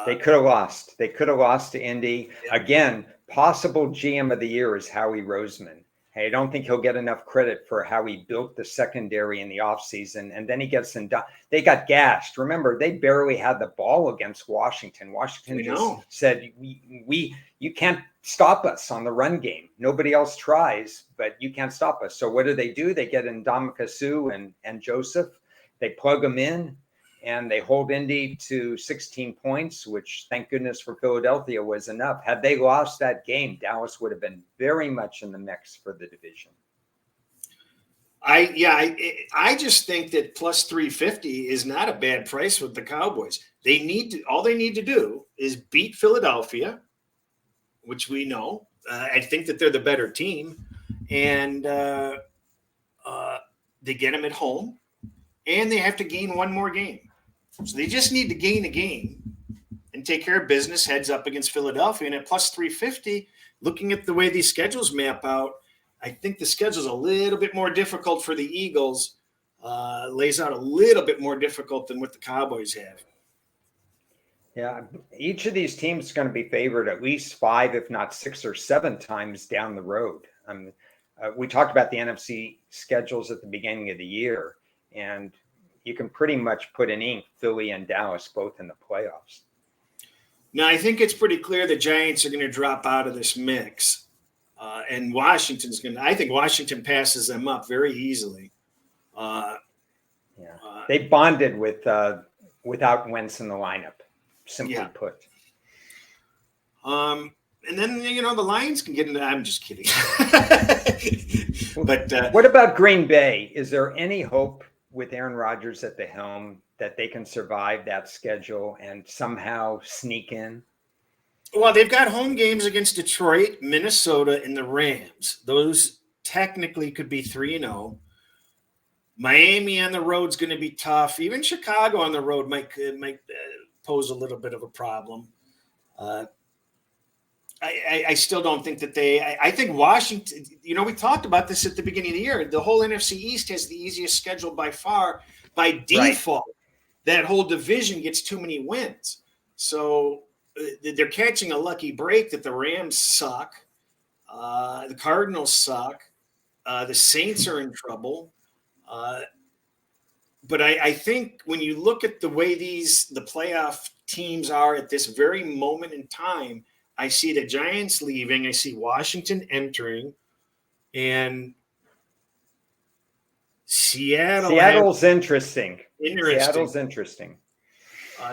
They could have lost. They could have lost to Indy. Yeah. Again, possible GM of the year is Howie Roseman. I don't think he'll get enough credit for how he built the secondary in the offseason. And then he gets them done. They got gashed. Remember, they barely had the ball against Washington. Washington just said, you can't stop us on the run game. Nobody else tries, but you can't stop us. So what do? They get Ndamukong Suh and Joseph. They plug them in, and they hold Indy to 16 points, which, thank goodness for Philadelphia, was enough. Had they lost that game, Dallas would have been very much in the mix for the division. I just think that plus 350 is not a bad price with the Cowboys. All they need to do is beat Philadelphia, which we know. I think that they're the better team, and they get them at home, and they have to gain one more game. So they just need to gain a game and take care of business heads up against Philadelphia. And at plus 350, looking at the way these schedules map out, I think the schedule's a little bit more difficult for the Eagles, lays out a little bit more difficult than what the Cowboys have. Yeah, each of these teams is going to be favored at least 5, if not 6 or 7 times down the road. We talked about the NFC schedules at the beginning of the year, and you can pretty much put in ink Philly and Dallas both in the playoffs. Now, I think it's pretty clear the Giants are going to drop out of this mix. And Washington's going to – I think Washington passes them up very easily. They bonded without Wentz in the lineup, simply put. And then, the Lions can get into – I'm just kidding. But what about Green Bay? Is there any hope with Aaron Rodgers at the helm that they can survive that schedule and somehow sneak in? Well, they've got home games against Detroit, Minnesota, and the Rams. Those technically could be 3-0. Miami on the road is going to be tough. Even Chicago on the road might pose a little bit of a problem. I still don't think that I think Washington, we talked about this at the beginning of the year. The whole NFC East has the easiest schedule by far. By default, that whole division gets too many wins. So they're catching a lucky break that the Rams suck. The Cardinals suck. The Saints are in trouble. But I think when you look at the way the playoff teams are at this very moment in time, I see the Giants leaving. I see Washington entering, and Seattle's interesting. Seattle's interesting.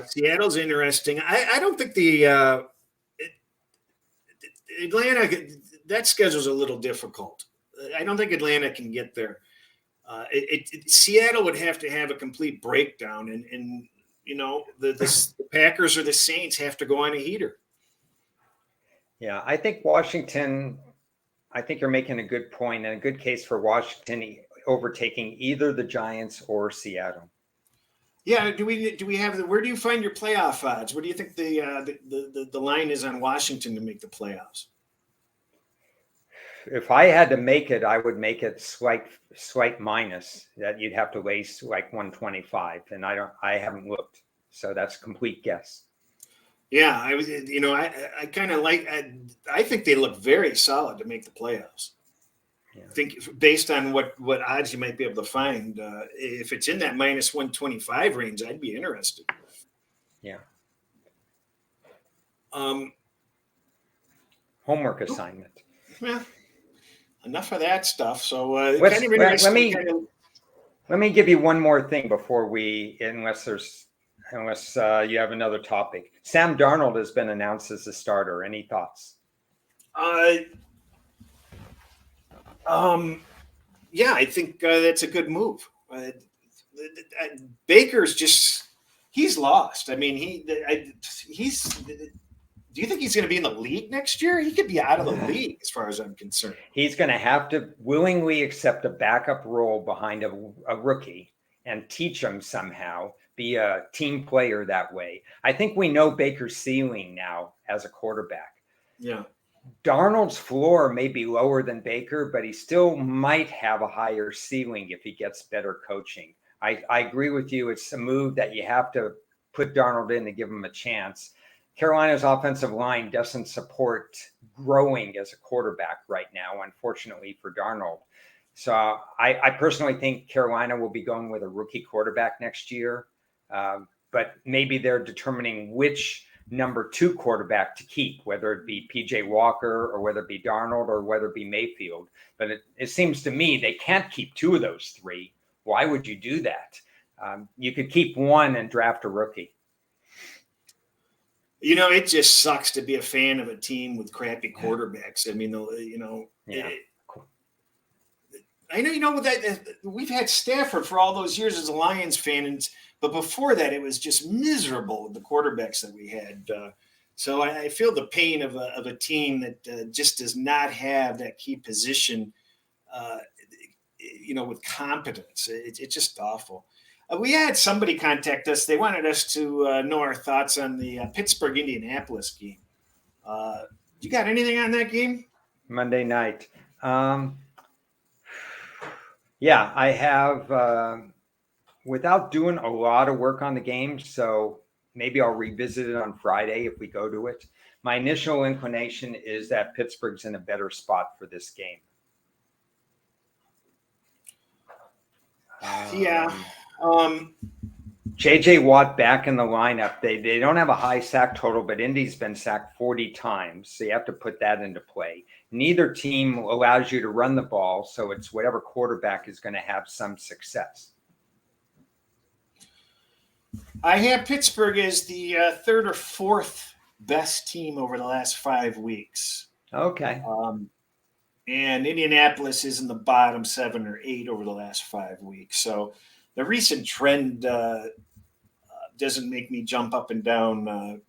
Seattle's interesting. I don't think the Atlanta, that schedule's a little difficult. I don't think Atlanta can get there. Seattle would have to have a complete breakdown, and the Packers or the Saints have to go on a heater. Yeah, I think Washington, I think you're making a good point and a good case for Washington overtaking either the Giants or Seattle. Yeah, do we have where do you find your playoff odds? What do you think the line is on Washington to make the playoffs? If I had to make it, I would make it slight minus that you'd have to weigh like 125, and I haven't looked, so that's a complete guess. Yeah, I was. I kind of like. I think they look very solid to make the playoffs. Yeah. I think based on what odds you might be able to find, if it's in that minus 125 range, I'd be interested. Yeah. Um, Homework assignment. Well, enough of that stuff. So Let's- kind of let interesting. Let me give you one more thing before unless you have another topic. Sam Darnold has been announced as a starter. Any thoughts? Yeah, I think that's a good move. Baker's he's lost. I mean, he's. Do you think he's going to be in the league next year? He could be out of the league, as far as I'm concerned. He's going to have to willingly accept a backup role behind a rookie and teach him somehow, be a team player that way. I think we know Baker's ceiling now as a quarterback. Yeah. Darnold's floor may be lower than Baker, but he still might have a higher ceiling if he gets better coaching. I agree with you. It's a move that you have to put Darnold in to give him a chance. Carolina's offensive line doesn't support growing as a quarterback right now, unfortunately for Darnold. So I personally think Carolina will be going with a rookie quarterback next year, but maybe they're determining which number 2 quarterback to keep, whether it be PJ Walker or whether it be Darnold or whether it be Mayfield. But it seems to me they can't keep 2 of those 3. Why would you do that? You could keep one and draft a rookie. It just sucks to be a fan of a team with crappy quarterbacks. I mean, Yeah. I know that we've had Stafford for all those years as a Lions fan, but before that, it was just miserable with the quarterbacks that we had. So I feel the pain of a team that just does not have that key position, with competence. It's just awful. We had somebody contact us. They wanted us to know our thoughts on the Pittsburgh-Indianapolis game. You got anything on that game? Monday night. Yeah, I have, without doing a lot of work on the game, so maybe I'll revisit it on Friday if we go to it. My initial inclination is that Pittsburgh's in a better spot for this game. Yeah. JJ Watt back in the lineup. They don't have a high sack total, but Indy's been sacked 40 times. So you have to put that into play. Neither team allows you to run the ball, so it's whatever quarterback is going to have some success. I have Pittsburgh as the 3rd or 4th best team over the last 5 weeks. Okay. And Indianapolis is in the bottom 7 or 8 over the last 5 weeks. So the recent trend doesn't make me jump up and down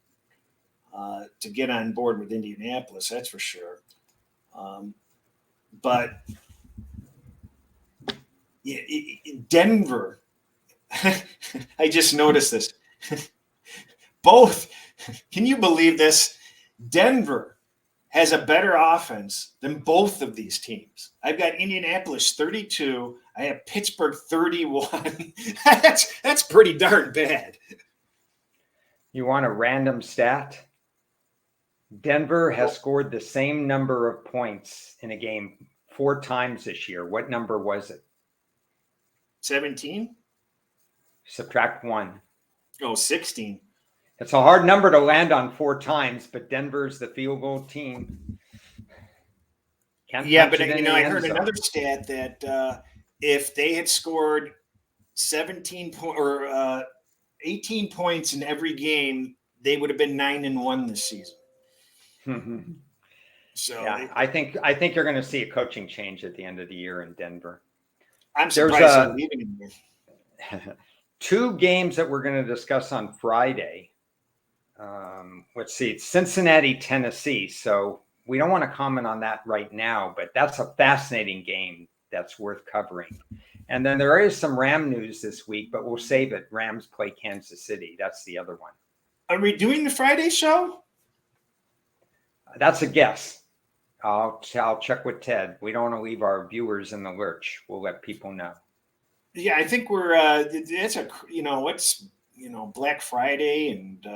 to get on board with Indianapolis, that's for sure. But Denver, I just noticed this. Both, can you believe this? Denver has a better offense than both of these teams. I've got Indianapolis 32. I have Pittsburgh 31. That's pretty darn bad. You want a random stat? Denver has scored the same number of points in a game 4 times this year. What number was it? 17? Subtract 1. Oh, 16. It's a hard number to land on 4 times, but Denver's the field goal team. But I heard another stat that if they had scored 17 or 18 points in every game, they would have been 9-1 this season. So yeah, I think you're going to see a coaching change at the end of the year in Denver. I'm surprised they're leaving in here. 2 games that we're going to discuss on Friday. Let's see, Cincinnati, Tennessee. So we don't want to comment on that right now, but that's a fascinating game that's worth covering. And then there is some Ram news this week, but we'll save it. Rams play Kansas City. That's the other one. Are we doing the Friday show? That's a guess. I'll check with Ted. We don't want to leave our viewers in the lurch. We'll let people know. Yeah, I think we're it's Black Friday, and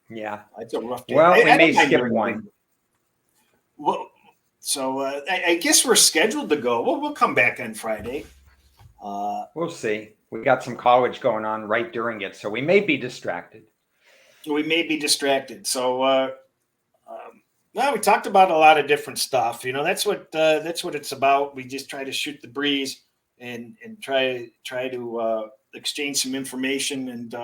Yeah. It's a rough day. Well, we I may don't mind skip New one. England. Well, so I guess we're scheduled to go. We'll come back on Friday. We'll see. We got some college going on right during it, so we may be distracted. We may be distracted. So, well, we talked about a lot of different stuff. That's what it's about. We just try to shoot the breeze and try to exchange some information, and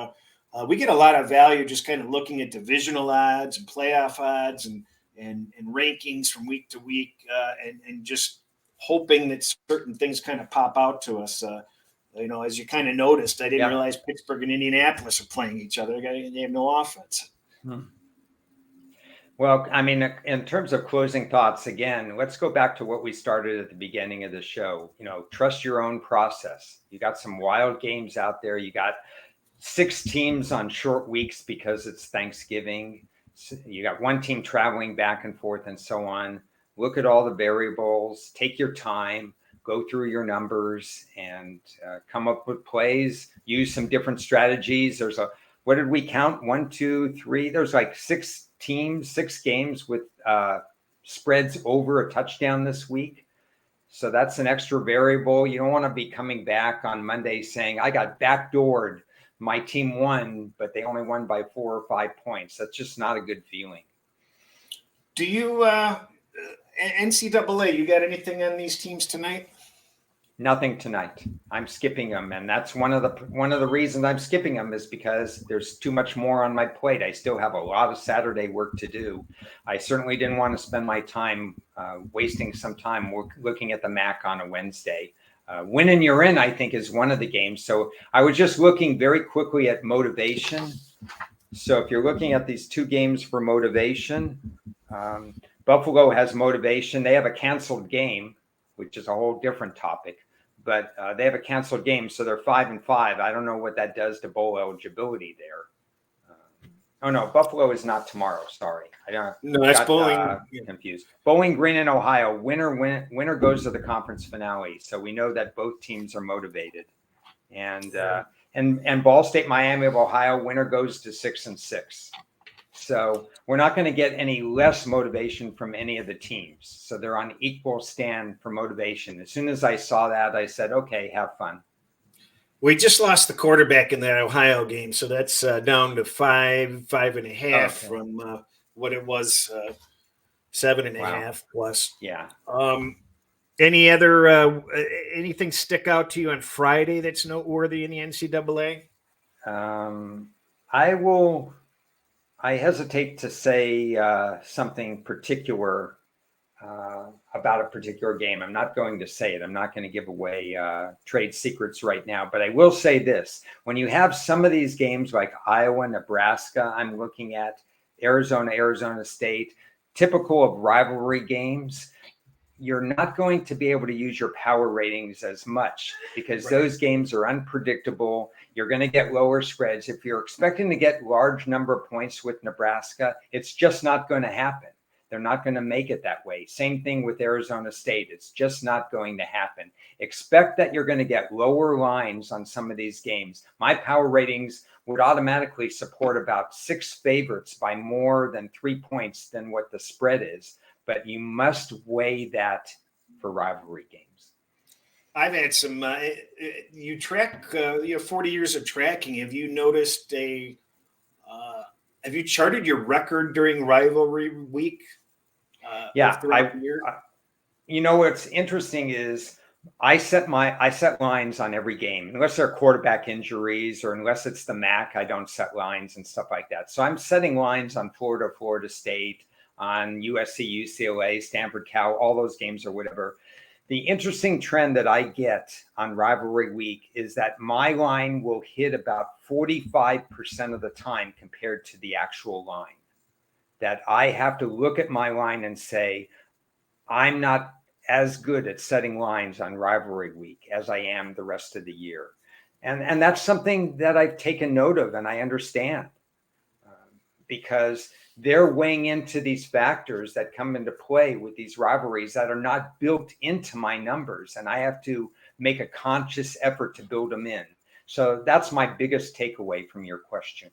we get a lot of value just kind of looking at divisional odds and playoff odds and rankings from week to week, and just hoping that certain things kind of pop out to us. As you kind of noticed, I didn't realize Pittsburgh and Indianapolis are playing each other. They have no offense. Well, I mean, in terms of closing thoughts, again, let's go back to what we started at the beginning of the show. Trust your own process. You got some wild games out there. You got 6 teams on short weeks because it's Thanksgiving. You got one team traveling back and forth and so on. Look at all the variables. Take your time. Go through your numbers and come up with plays. Use some different strategies. What did we count? 1, 2, 3. There's like 6 teams, 6 games with spreads over a touchdown this week. So that's an extra variable. You don't want to be coming back on Monday saying, I got backdoored. My team won, but they only won by 4 or 5 points. That's just not a good feeling. Do you, NCAA, you got anything on these teams tonight? Nothing tonight. I'm skipping them, and that's one of the reasons I'm skipping them is because there's too much more on my plate. I still have a lot of Saturday work to do. I certainly didn't want to spend my time wasting some time looking at the MAC on a Wednesday. Win and you're in, I think, is one of the games. So I was just looking very quickly at motivation. So if you're looking at these 2 games for motivation, Buffalo has motivation. They have a canceled game, which is a whole different topic, but they have a canceled game, so they're 5-5. I don't know what that does to bowl eligibility there. Oh no, Buffalo is not tomorrow. Sorry, that's Bowling. Confused. Bowling Green in Ohio. Winner goes to the conference finale, so we know that both teams are motivated. And Ball State Miami of Ohio. Winner goes to 6-6. So we're not going to get any less motivation from any of the teams. So they're on equal stand for motivation. As soon as I saw that, I said, okay, have fun. We just lost the quarterback in that Ohio game. So that's down to 5.5 from what it was, 7.5 plus. Yeah. Any other anything stick out to you on Friday that's noteworthy in the NCAA? I hesitate to say something particular about a particular game. I'm not going to say it. I'm not going to give away trade secrets right now, but I will say this. When you have some of these games like Iowa, Nebraska, I'm looking at Arizona State, typical of rivalry games, you're not going to be able to use your power ratings as much because those games are unpredictable. You're going to get lower spreads. If you're expecting to get large number of points with Nebraska, it's just not going to happen. They're not going to make it that way. Same thing with Arizona State. It's just not going to happen. Expect that you're going to get lower lines on some of these games. My power ratings would automatically support about 6 favorites by more than 3 points than what the spread is. But you must weigh that for rivalry games. I've had some. You track. You have 40 years of tracking. Have you noticed have you charted your record during rivalry week? Yeah, what's interesting is I set lines on every game, unless there are quarterback injuries or unless it's the MAC. I don't set lines and stuff like that. So I'm setting lines on Florida State, on USC, UCLA, Stanford, Cal, all those games or whatever. The interesting trend that I get on rivalry week is that my line will hit about 45% of the time compared to the actual line. That I have to look at my line and say, I'm not as good at setting lines on rivalry week as I am the rest of the year. And that's something that I've taken note of and I understand because they're weighing into these factors that come into play with these rivalries that are not built into my numbers. And I have to make a conscious effort to build them in. So that's my biggest takeaway from your question.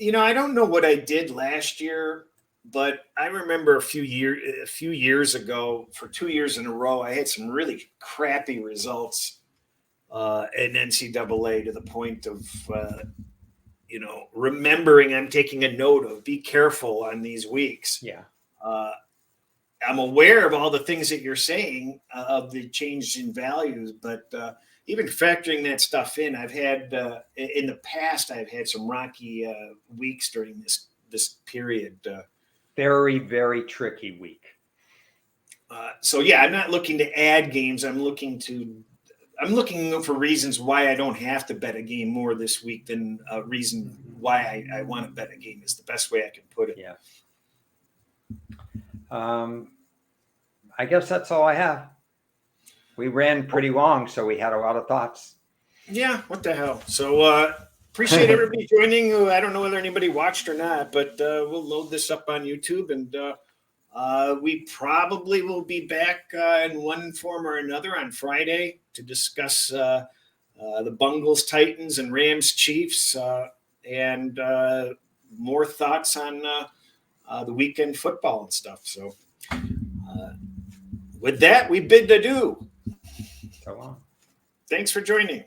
I don't know what I did last year, but I remember a few years ago, for 2 years in a row, I had some really crappy results in NCAA, to the point of remembering. I'm taking a note of, be careful on these weeks. Yeah. I'm aware of all the things that you're saying, of the change in values, but even factoring that stuff in, I've had in the past, I've had some rocky weeks during this period. Very, very tricky week. So yeah, I'm not looking to add games. I'm looking for reasons why I don't have to bet a game more this week than a reason why I want to bet a game, is the best way I can put it. Yeah. I guess that's all I have. We ran pretty long, so we had a lot of thoughts. Yeah, what the hell. So appreciate everybody joining. I don't know whether anybody watched or not, but we'll load this up on YouTube, and we probably will be back in one form or another on Friday to discuss the Bungles Titans and Rams Chiefs, and more thoughts on the weekend football and stuff. So with that, we bid adieu. So long. Thanks for joining.